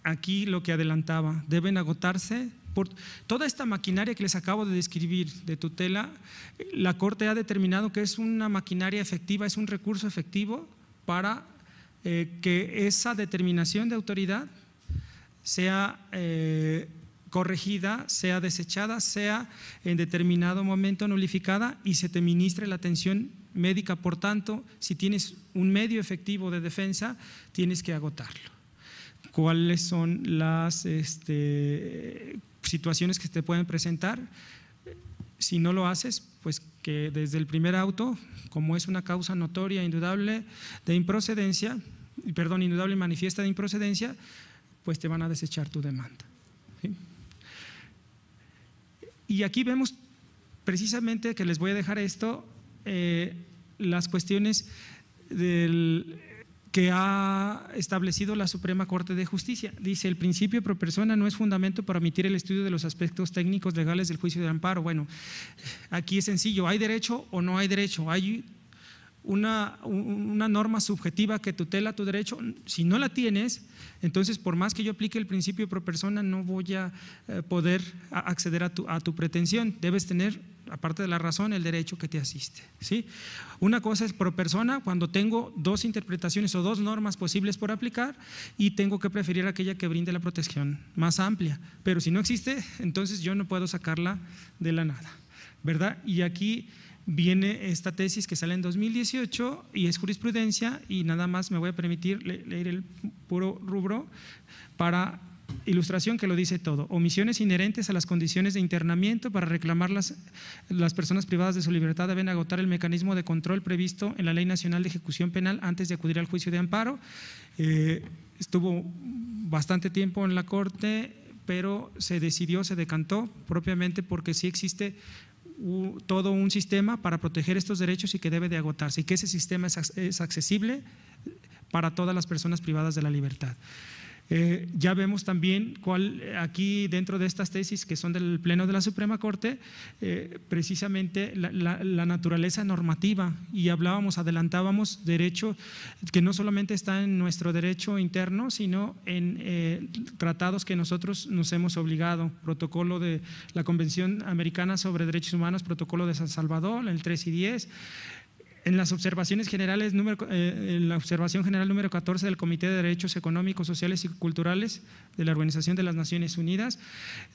aquí lo que adelantaba, deben agotarse. Por toda esta maquinaria que les acabo de describir de tutela, la Corte ha determinado que es una maquinaria efectiva, es un recurso efectivo para que esa determinación de autoridad sea corregida, sea desechada, sea en determinado momento nulificada y se te ministre la atención médica. Por tanto, si tienes un medio efectivo de defensa, tienes que agotarlo. ¿Cuáles son las situaciones que te pueden presentar? Si no lo haces, pues que desde el primer auto, como es una causa notoria, indudable de improcedencia, indudable y manifiesta de improcedencia, pues te van a desechar tu demanda, ¿sí? Y aquí vemos precisamente, que les voy a dejar esto, las cuestiones que ha establecido la Suprema Corte de Justicia. Dice: el principio pro persona no es fundamento para omitir el estudio de los aspectos técnicos legales del juicio de amparo. Bueno, aquí es sencillo: ¿hay derecho o no hay derecho? ¿Hay una norma subjetiva que tutela tu derecho? Si no la tienes, entonces por más que yo aplique el principio pro persona, no voy a poder acceder a tu pretensión. Debes tener, aparte de la razón, el derecho que te asiste, ¿sí? Una cosa es pro persona, cuando tengo dos interpretaciones o dos normas posibles por aplicar y tengo que preferir aquella que brinde la protección más amplia, pero si no existe, entonces yo no puedo sacarla de la nada, ¿verdad? Y aquí viene esta tesis que sale en 2018 y es jurisprudencia, y nada más me voy a permitir leer el puro rubro para ilustración, que lo dice todo. Omisiones inherentes a las condiciones de internamiento. Para reclamar las personas privadas de su libertad deben agotar el mecanismo de control previsto en la Ley Nacional de Ejecución Penal antes de acudir al juicio de amparo. Estuvo bastante tiempo en la Corte, pero se decantó propiamente porque sí existe todo un sistema para proteger estos derechos y que debe de agotarse, y que ese sistema es accesible para todas las personas privadas de la libertad. Ya vemos también aquí dentro de estas tesis que son del Pleno de la Suprema Corte, precisamente la naturaleza normativa, y adelantábamos derecho que no solamente está en nuestro derecho interno, sino en tratados que nosotros nos hemos obligado: protocolo de la Convención Americana sobre Derechos Humanos, protocolo de San Salvador, el 3 y 10. En las observaciones generales, en la observación general número 14 del Comité de Derechos Económicos, Sociales y Culturales de la Organización de las Naciones Unidas,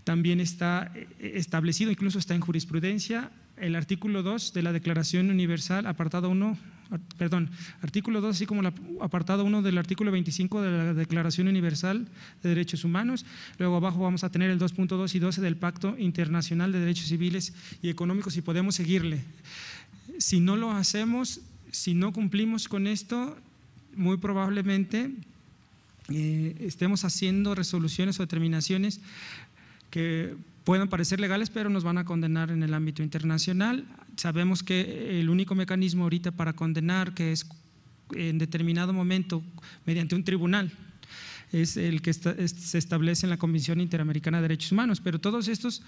también está establecido, incluso está en jurisprudencia, el artículo 2 de la Declaración Universal, artículo 2, así como el apartado 1 del artículo 25 de la Declaración Universal de Derechos Humanos. Luego abajo vamos a tener el 2.2 y 12 del Pacto Internacional de Derechos Civiles y Económicos, y podemos seguirle. Si no lo hacemos, si no cumplimos con esto, muy probablemente estemos haciendo resoluciones o determinaciones que puedan parecer legales, pero nos van a condenar en el ámbito internacional. Sabemos que el único mecanismo ahorita para condenar, que es en determinado momento mediante un tribunal, es el que se establece en la Convención Interamericana de Derechos Humanos, pero todos estos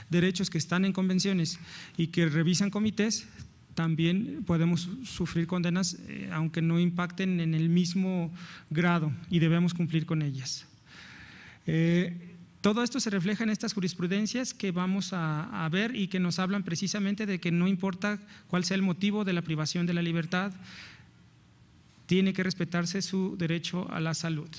derechos que están en convenciones y que revisan comités, también podemos sufrir condenas, aunque no impacten en el mismo grado, y debemos cumplir con ellas. Todo esto se refleja en estas jurisprudencias que vamos a ver y que nos hablan precisamente de que no importa cuál sea el motivo de la privación de la libertad, tiene que respetarse su derecho a la salud.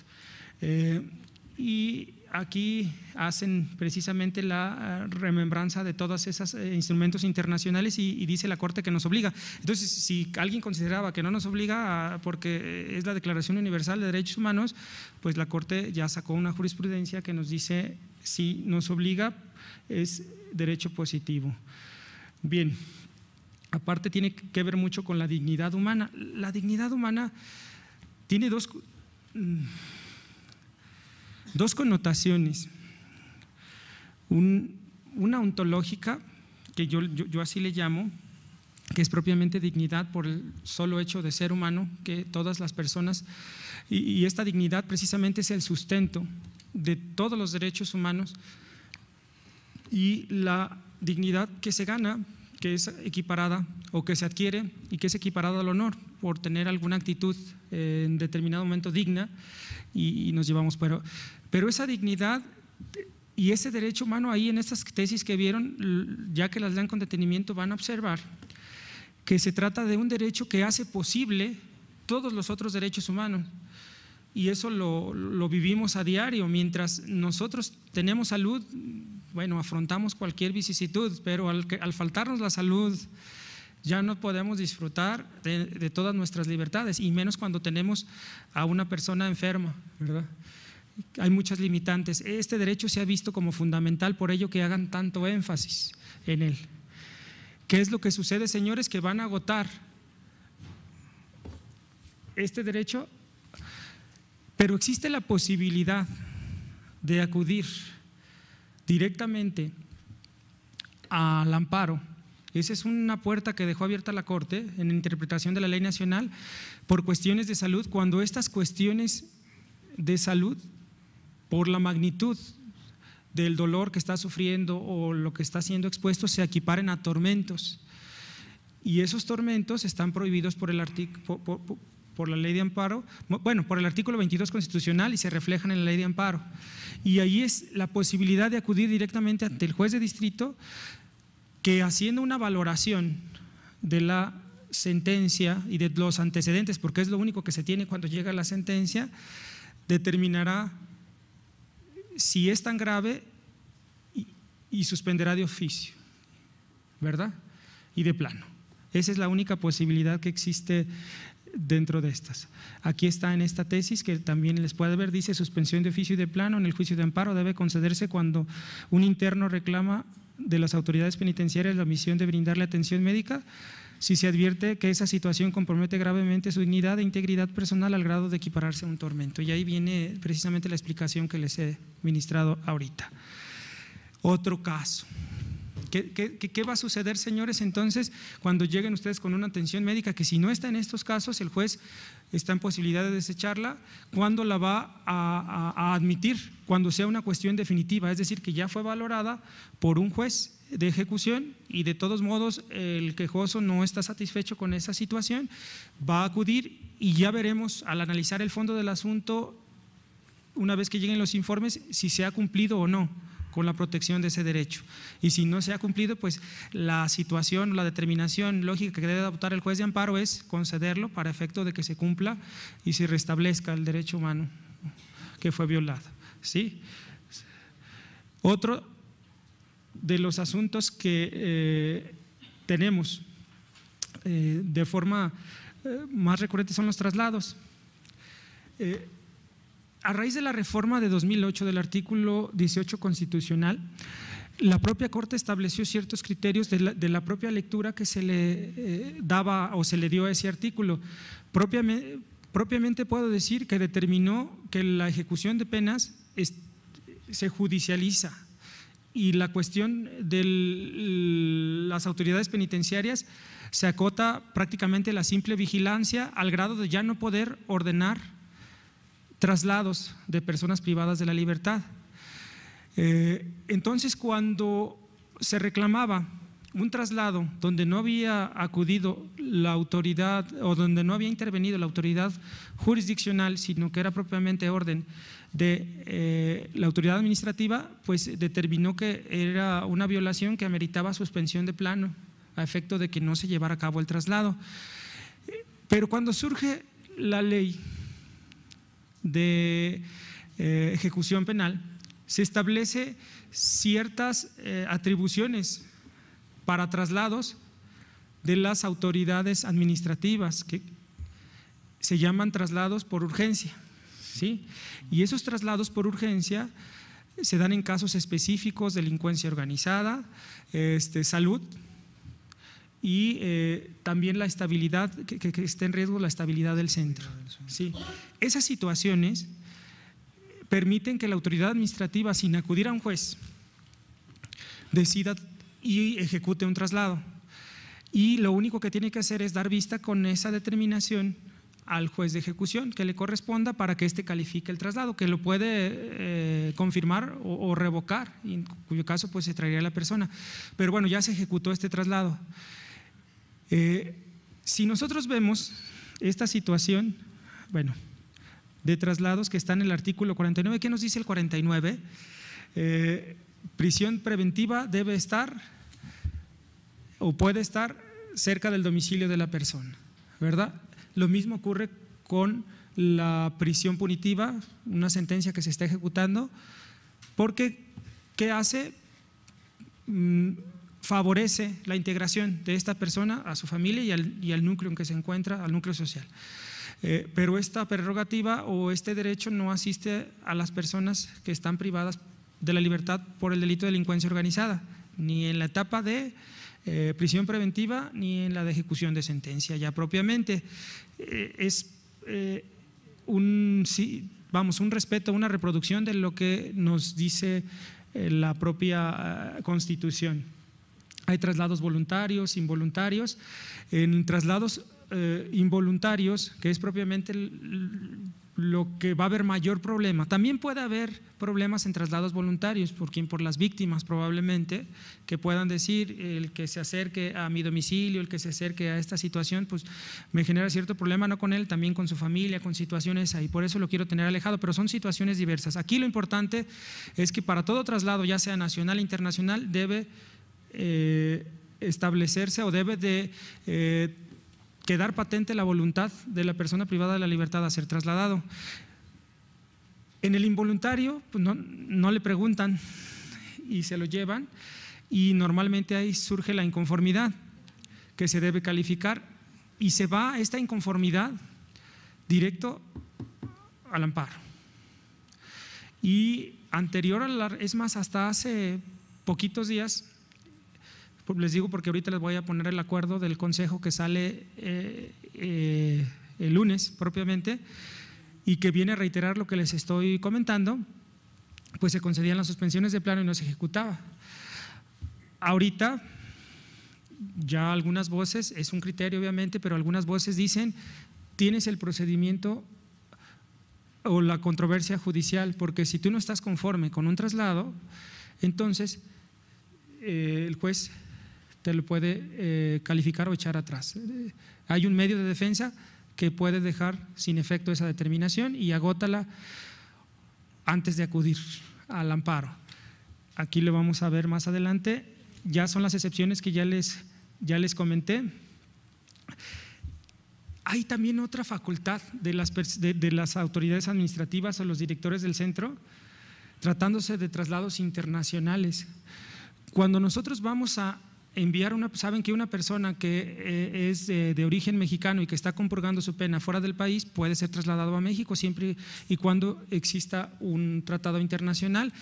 Y aquí hacen precisamente la remembranza de todos esos instrumentos internacionales y dice la Corte que nos obliga. Entonces, si alguien consideraba que no nos obliga porque es la Declaración Universal de Derechos Humanos, pues la Corte ya sacó una jurisprudencia que nos dice si nos obliga es derecho positivo. Bien, aparte tiene que ver mucho con la dignidad humana. La dignidad humana tiene dos connotaciones, una ontológica, que yo así le llamo, que es propiamente dignidad por el solo hecho de ser humano, que todas las personas, y esta dignidad precisamente es el sustento de todos los derechos humanos, y la dignidad que se gana, que es equiparada o que se adquiere y que es equiparada al honor por tener alguna actitud en determinado momento digna, y nos llevamos, pero esa dignidad y ese derecho humano, ahí en estas tesis que vieron, ya que las lean con detenimiento, van a observar que se trata de un derecho que hace posible todos los otros derechos humanos, y eso lo vivimos a diario. Mientras nosotros tenemos salud, bueno, afrontamos cualquier vicisitud, pero al faltarnos la salud ya no podemos disfrutar de todas nuestras libertades, y menos cuando tenemos a una persona enferma, ¿verdad? Hay muchas limitantes. Este derecho se ha visto como fundamental, por ello que hagan tanto énfasis en él. ¿Qué es lo que sucede, señores? Que van a agotar este derecho, pero existe la posibilidad de acudir directamente al amparo. Esa es una puerta que dejó abierta la Corte en la interpretación de la ley nacional por cuestiones de salud, cuando estas cuestiones de salud, por la magnitud del dolor que está sufriendo o lo que está siendo expuesto, se equiparen a tormentos, y esos tormentos están prohibidos por la ley de amparo, bueno, por el artículo 22 constitucional, y se reflejan en la ley de amparo, y ahí es la posibilidad de acudir directamente ante el juez de distrito, que haciendo una valoración de la sentencia y de los antecedentes, porque es lo único que se tiene cuando llega la sentencia, determinará si es tan grave y suspenderá de oficio, ¿verdad? Y de plano. Esa es la única posibilidad que existe dentro de estas. Aquí está en esta tesis, que también les puede ver, dice: suspensión de oficio y de plano en el juicio de amparo debe concederse cuando un interno reclama de las autoridades penitenciarias la omisión de brindarle atención médica, si se advierte que esa situación compromete gravemente su dignidad e integridad personal al grado de equipararse a un tormento. Y ahí viene precisamente la explicación que les he ministrado ahorita. Otro caso. ¿Qué va a suceder, señores, entonces, cuando lleguen ustedes con una atención médica que, si no está en estos casos, el juez está en posibilidad de desecharla? ¿Cuándo la va a admitir? Cuando sea una cuestión definitiva, es decir, que ya fue valorada por un juez de ejecución y de todos modos el quejoso no está satisfecho con esa situación, va a acudir, y ya veremos al analizar el fondo del asunto, una vez que lleguen los informes, si se ha cumplido o no con la protección de ese derecho. Y si no se ha cumplido, pues la situación, la determinación lógica que debe adoptar el juez de amparo es concederlo para efecto de que se cumpla y se restablezca el derecho humano que fue violado, ¿sí? Otro de los asuntos que tenemos de forma más recurrente son los traslados. A raíz de la reforma de 2008 del artículo 18 constitucional, la propia Corte estableció ciertos criterios de la propia lectura que se le daba o se le dio a ese artículo. Propiamente puedo decir que determinó que la ejecución de penas se judicializa y la cuestión de las autoridades penitenciarias se acota prácticamente a la simple vigilancia, al grado de ya no poder ordenar traslados de personas privadas de la libertad. Entonces, cuando se reclamaba un traslado donde no había acudido la autoridad o donde no había intervenido la autoridad jurisdiccional, sino que era propiamente orden de la autoridad administrativa, pues determinó que era una violación que ameritaba suspensión de plano a efecto de que no se llevara a cabo el traslado. Pero cuando surge la ley de ejecución penal, se establece ciertas atribuciones para traslados de las autoridades administrativas que se llaman traslados por urgencia, ¿sí? Y esos traslados por urgencia se dan en casos específicos: delincuencia organizada, salud y también la estabilidad, que esté en riesgo la estabilidad del centro, ¿sí? Esas situaciones permiten que la autoridad administrativa, sin acudir a un juez, decida y ejecute un traslado, y lo único que tiene que hacer es dar vista con esa determinación al juez de ejecución que le corresponda para que éste califique el traslado, que lo puede confirmar o revocar, en cuyo caso pues se traería a la persona. Pero bueno, ya se ejecutó este traslado. Si nosotros vemos esta situación, bueno, de traslados que está en el artículo 49, ¿qué nos dice el 49? Prisión preventiva debe estar o puede estar cerca del domicilio de la persona, ¿verdad? Lo mismo ocurre con la prisión punitiva, una sentencia que se está ejecutando, porque ¿qué hace? Favorece la integración de esta persona a su familia y al núcleo en que se encuentra, al núcleo social. Pero esta prerrogativa o este derecho no asiste a las personas que están privadas de la libertad por el delito de delincuencia organizada, ni en la etapa de prisión preventiva ni en la de ejecución de sentencia ya propiamente. Es un respeto, una reproducción de lo que nos dice la propia Constitución. Hay traslados voluntarios, involuntarios. En traslados involuntarios, que es propiamente lo que va a haber mayor problema. También puede haber problemas en traslados voluntarios, por las víctimas probablemente, que puedan decir: el que se acerque a mi domicilio, el que se acerque a esta situación, pues me genera cierto problema, no con él, también con su familia, con situaciones ahí, por eso lo quiero tener alejado, pero son situaciones diversas. Aquí lo importante es que para todo traslado, ya sea nacional e internacional, debe establecerse o debe de quedar patente la voluntad de la persona privada de la libertad a ser trasladado. En el involuntario, pues no le preguntan y se lo llevan, y normalmente ahí surge la inconformidad que se debe calificar, y se va esta inconformidad directo al amparo. Y anterior es más, hasta hace poquitos días, les digo porque ahorita les voy a poner el acuerdo del Consejo que sale el lunes propiamente, y que viene a reiterar lo que les estoy comentando, pues se concedían las suspensiones de plano y no se ejecutaba. Ahorita ya algunas voces, es un criterio obviamente, pero algunas voces dicen: tienes el procedimiento o la controversia judicial, porque si tú no estás conforme con un traslado, entonces el juez te lo puede calificar o echar atrás. Hay un medio de defensa que puede dejar sin efecto esa determinación y agótala antes de acudir al amparo. Aquí lo vamos a ver más adelante. Ya son las excepciones que ya les comenté. Hay también otra facultad de las autoridades administrativas o los directores del centro, tratándose de traslados internacionales. Cuando nosotros vamos a saben que una persona que es de origen mexicano y que está compurgando su pena fuera del país puede ser trasladado a México siempre y cuando exista un tratado internacional.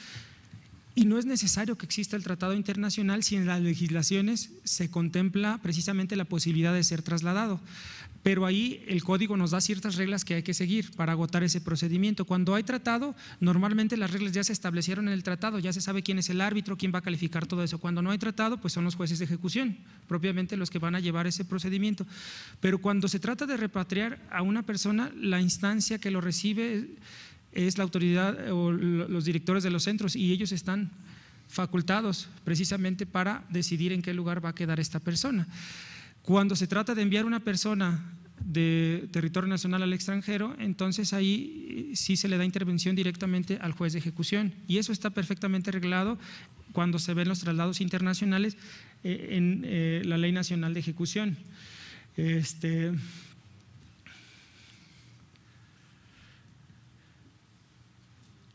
Y no es necesario que exista el tratado internacional si en las legislaciones se contempla precisamente la posibilidad de ser trasladado. Pero ahí el código nos da ciertas reglas que hay que seguir para agotar ese procedimiento. Cuando hay tratado, normalmente las reglas ya se establecieron en el tratado, ya se sabe quién es el árbitro, quién va a calificar todo eso. Cuando no hay tratado, pues son los jueces de ejecución, propiamente los que van a llevar ese procedimiento. Pero cuando se trata de repatriar a una persona, la instancia que lo recibe es la autoridad o los directores de los centros, y ellos están facultados precisamente para decidir en qué lugar va a quedar esta persona. Cuando se trata de enviar una persona de territorio nacional al extranjero, entonces ahí sí se le da intervención directamente al juez de ejecución, y eso está perfectamente arreglado cuando se ven los traslados internacionales en la Ley Nacional de Ejecución.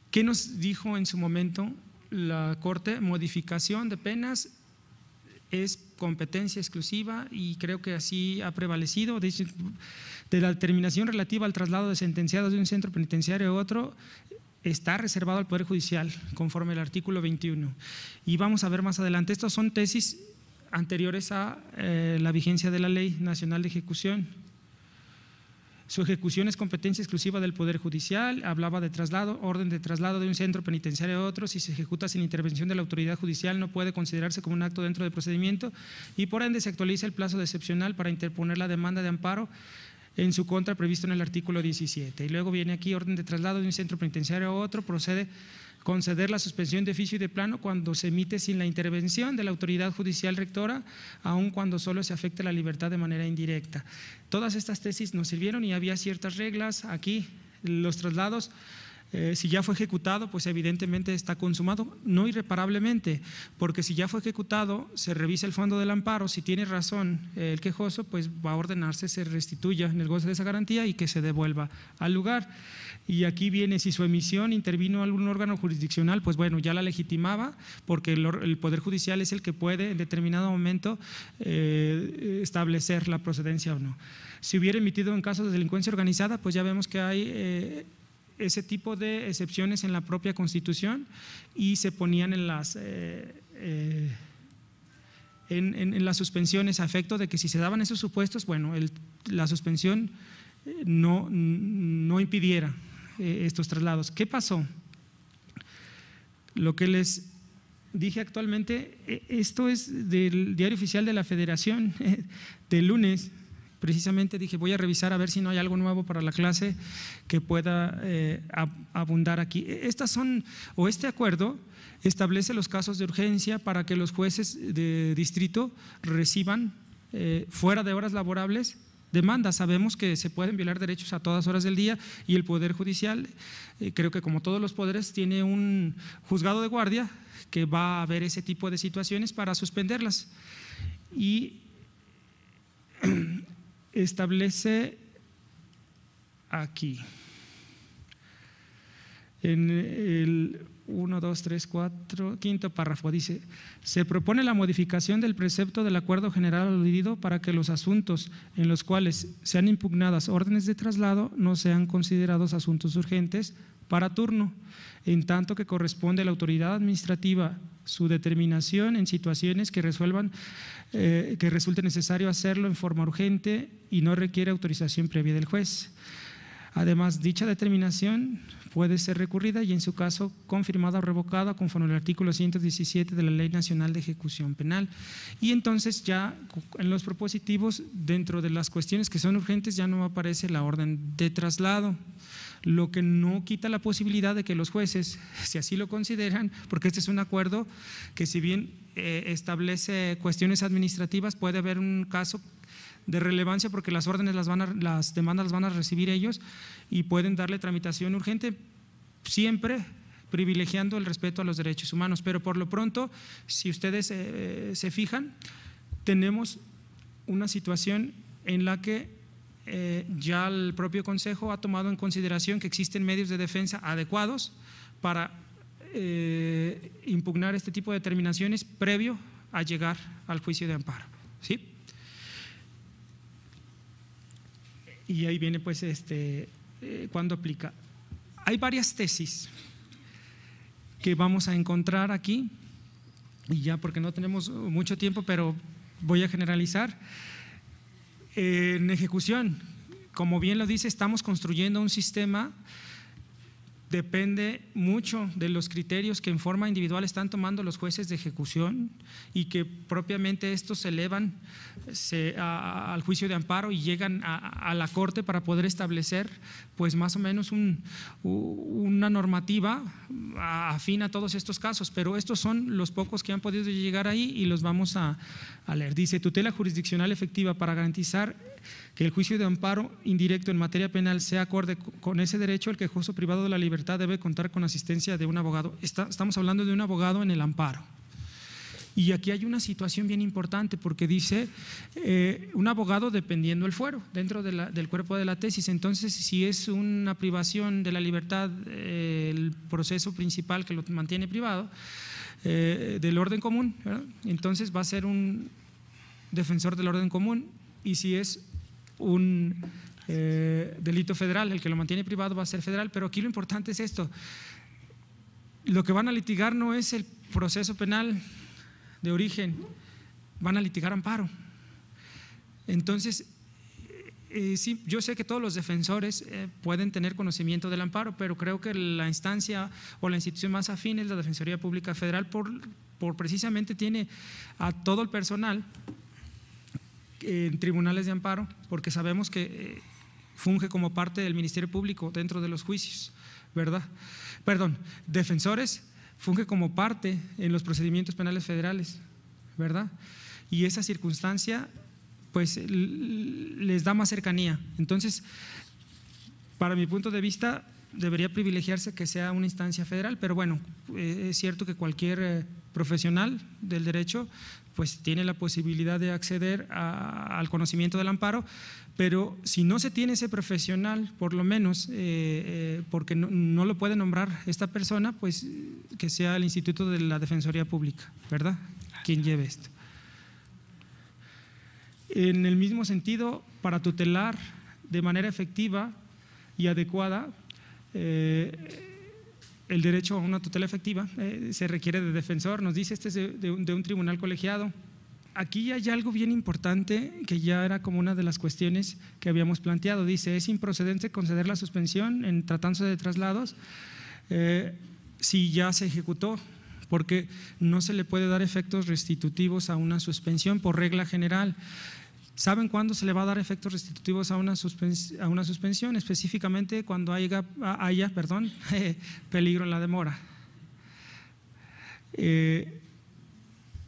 ¿Qué nos dijo en su momento la Corte? Modificación de penas es competencia exclusiva, y creo que así ha prevalecido. De la determinación relativa al traslado de sentenciados de un centro penitenciario a otro está reservado al Poder Judicial conforme al artículo 21, y vamos a ver más adelante. Estos son tesis anteriores a la vigencia de la Ley Nacional de Ejecución. Su ejecución es competencia exclusiva del Poder Judicial. Hablaba de traslado, orden de traslado de un centro penitenciario a otro. Si se ejecuta sin intervención de la autoridad judicial, no puede considerarse como un acto dentro del procedimiento, y por ende se actualiza el plazo excepcional para interponer la demanda de amparo en su contra previsto en el artículo 17. Y luego viene aquí: orden de traslado de un centro penitenciario a otro, procede conceder la suspensión de oficio y de plano cuando se emite sin la intervención de la autoridad judicial rectora, aun cuando solo se afecte la libertad de manera indirecta. Todas estas tesis nos sirvieron y había ciertas reglas. Aquí los traslados, si ya fue ejecutado, pues evidentemente está consumado, no irreparablemente, porque si ya fue ejecutado, se revisa el fondo del amparo. Si tiene razón el quejoso, pues va a ordenarse se restituya en el goce de esa garantía y que se devuelva al lugar. Y aquí viene: si su emisión intervino algún órgano jurisdiccional, pues bueno, ya la legitimaba, porque el Poder Judicial es el que puede en determinado momento establecer la procedencia o no. Si hubiera emitido en casos de delincuencia organizada, pues ya vemos que hay ese tipo de excepciones en la propia Constitución, y se ponían en las suspensiones a efecto de que si se daban esos supuestos, bueno, la suspensión no impidiera estos traslados. ¿Qué pasó? Lo que les dije actualmente, esto es del Diario Oficial de la Federación del lunes. Precisamente dije, voy a revisar a ver si no hay algo nuevo para la clase que pueda abundar aquí. Este acuerdo establece los casos de urgencia para que los jueces de distrito reciban fuera de horas laborables demandas. Sabemos que se pueden violar derechos a todas horas del día, y el Poder Judicial, creo que como todos los poderes, tiene un juzgado de guardia que va a ver ese tipo de situaciones para suspenderlas. Y establece aquí en el 1, 2, 3, 4, quinto párrafo, dice: se propone la modificación del precepto del acuerdo general aludido para que los asuntos en los cuales sean impugnadas órdenes de traslado no sean considerados asuntos urgentes para turno, en tanto que corresponde a la autoridad administrativa su determinación en situaciones que resulte necesario hacerlo en forma urgente y no requiere autorización previa del juez. Además, dicha determinación puede ser recurrida y en su caso confirmada o revocada conforme al artículo 117 de la Ley Nacional de Ejecución Penal. Y entonces ya en los propositivos, dentro de las cuestiones que son urgentes, ya no aparece la orden de traslado, lo que no quita la posibilidad de que los jueces, si así lo consideran, porque este es un acuerdo que si bien establece cuestiones administrativas, puede haber un caso de relevancia porque las órdenes las demandas las van a recibir ellos y pueden darle tramitación urgente, siempre privilegiando el respeto a los derechos humanos. Pero por lo pronto, si ustedes se fijan, tenemos una situación en la que ya el propio Consejo ha tomado en consideración que existen medios de defensa adecuados para impugnar este tipo de determinaciones previo a llegar al juicio de amparo, ¿sí? Y ahí viene pues cuándo aplica. Hay varias tesis que vamos a encontrar aquí, y ya porque no tenemos mucho tiempo, pero voy a generalizar. En ejecución, como bien lo dice, estamos construyendo un sistema, depende mucho de los criterios que en forma individual están tomando los jueces de ejecución y que propiamente estos se elevan al juicio de amparo y llegan a la corte para poder establecer pues más o menos una normativa afín a todos estos casos, pero estos son los pocos que han podido llegar ahí y los vamos a leer. Dice: tutela jurisdiccional efectiva para garantizar que el juicio de amparo indirecto en materia penal sea acorde con ese derecho. El quejoso privado de la libertad debe contar con asistencia de un abogado. Estamos hablando de un abogado en el amparo. Y aquí hay una situación bien importante porque dice un abogado dependiendo el fuero dentro del cuerpo de la tesis. Entonces, si es una privación de la libertad, el proceso principal que lo mantiene privado del orden común, ¿verdad? Entonces va a ser un defensor del orden común, y si es un delito federal el que lo mantiene privado, va a ser federal. Pero aquí lo importante es esto: lo que van a litigar no es el proceso penal de origen, van a litigar amparo. Entonces, sí, yo sé que todos los defensores pueden tener conocimiento del amparo, pero creo que la instancia o la institución más afín es la Defensoría Pública Federal, por precisamente tiene a todo el personal en tribunales de amparo, porque sabemos que funge como parte del Ministerio Público dentro de los juicios, ¿verdad? Perdón, defensores funge como parte en los procedimientos penales federales, ¿verdad? Y esa circunstancia pues les da más cercanía. Entonces, para mi punto de vista, debería privilegiarse que sea una instancia federal, pero bueno, es cierto que cualquier profesional del derecho pues tiene la posibilidad de acceder al conocimiento del amparo, pero si no se tiene ese profesional, por lo menos, porque no lo puede nombrar esta persona, pues que sea el Instituto de la Defensoría Pública, ¿verdad?, quien lleve esto. En el mismo sentido, para tutelar de manera efectiva y adecuada el derecho a una tutela efectiva, se requiere de defensor. Nos dice este es de un tribunal colegiado. Aquí hay algo bien importante que ya era como una de las cuestiones que habíamos planteado. Dice: es improcedente conceder la suspensión en tratándose de traslados si ya se ejecutó, porque no se le puede dar efectos restitutivos a una suspensión por regla general. ¿Saben cuándo se le va a dar efectos restitutivos a una suspensión? Específicamente cuando haya peligro en la demora.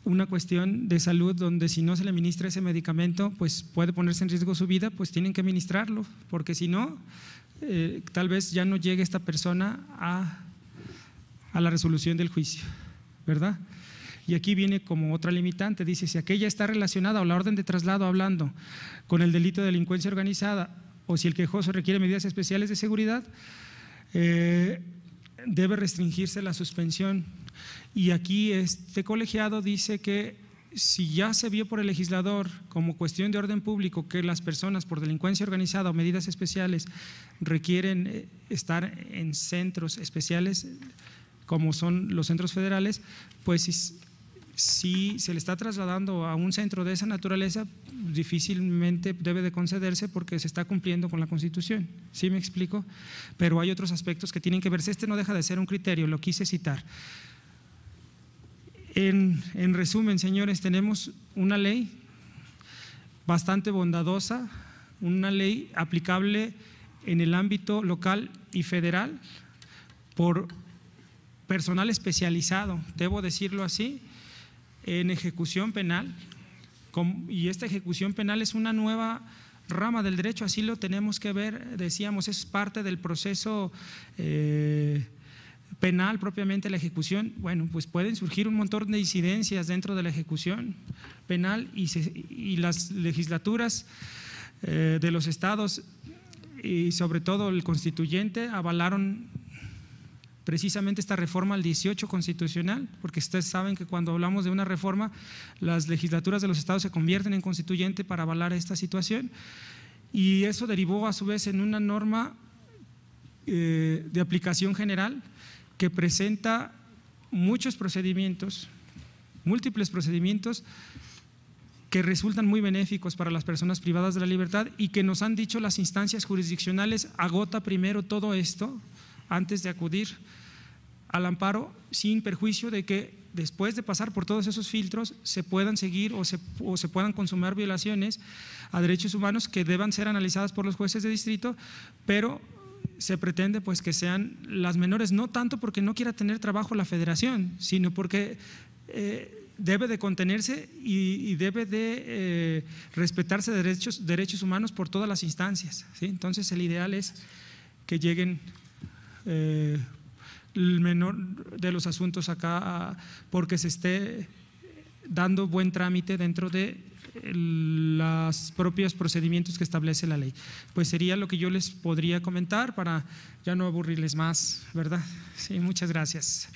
Una cuestión de salud donde si no se le ministra ese medicamento pues puede ponerse en riesgo su vida, pues tienen que ministrarlo, porque si no tal vez ya no llegue esta persona a la resolución del juicio, ¿verdad? Y aquí viene como otra limitante, dice: si aquella está relacionada o la orden de traslado hablando con el delito de delincuencia organizada, o si el quejoso requiere medidas especiales de seguridad, debe restringirse la suspensión. Y aquí este colegiado dice que si ya se vio por el legislador como cuestión de orden público que las personas por delincuencia organizada o medidas especiales requieren estar en centros especiales como son los centros federales, pues si se le está trasladando a un centro de esa naturaleza, difícilmente debe de concederse porque se está cumpliendo con la Constitución. ¿Sí me explico? Pero hay otros aspectos que tienen que verse. Este no deja de ser un criterio, lo quise citar. En resumen, señores, tenemos una ley bastante bondadosa, una ley aplicable en el ámbito local y federal por personal especializado, debo decirlo así, en ejecución penal, y esta ejecución penal es una nueva rama del derecho, así lo tenemos que ver, decíamos, es parte del proceso penal propiamente la ejecución. Bueno, pues pueden surgir un montón de incidencias dentro de la ejecución penal y las legislaturas de los estados y sobre todo el constituyente avalaron precisamente esta reforma al 18 constitucional, porque ustedes saben que cuando hablamos de una reforma, las legislaturas de los estados se convierten en constituyente para avalar esta situación, y eso derivó a su vez en una norma de aplicación general que presenta muchos procedimientos, múltiples procedimientos que resultan muy benéficos para las personas privadas de la libertad, y que nos han dicho las instancias jurisdiccionales: agota primero todo esto antes de acudir al amparo, sin perjuicio de que después de pasar por todos esos filtros se puedan seguir o se puedan consumar violaciones a derechos humanos que deban ser analizadas por los jueces de distrito, pero se pretende pues que sean las menores, no tanto porque no quiera tener trabajo la federación, sino porque debe de contenerse y debe de respetarse derechos humanos por todas las instancias, ¿sí? Entonces el ideal es que lleguen el menor de los asuntos acá, porque se esté dando buen trámite dentro de los propios procedimientos que establece la ley. Pues sería lo que yo les podría comentar para ya no aburrirles más, ¿verdad? Sí, muchas gracias.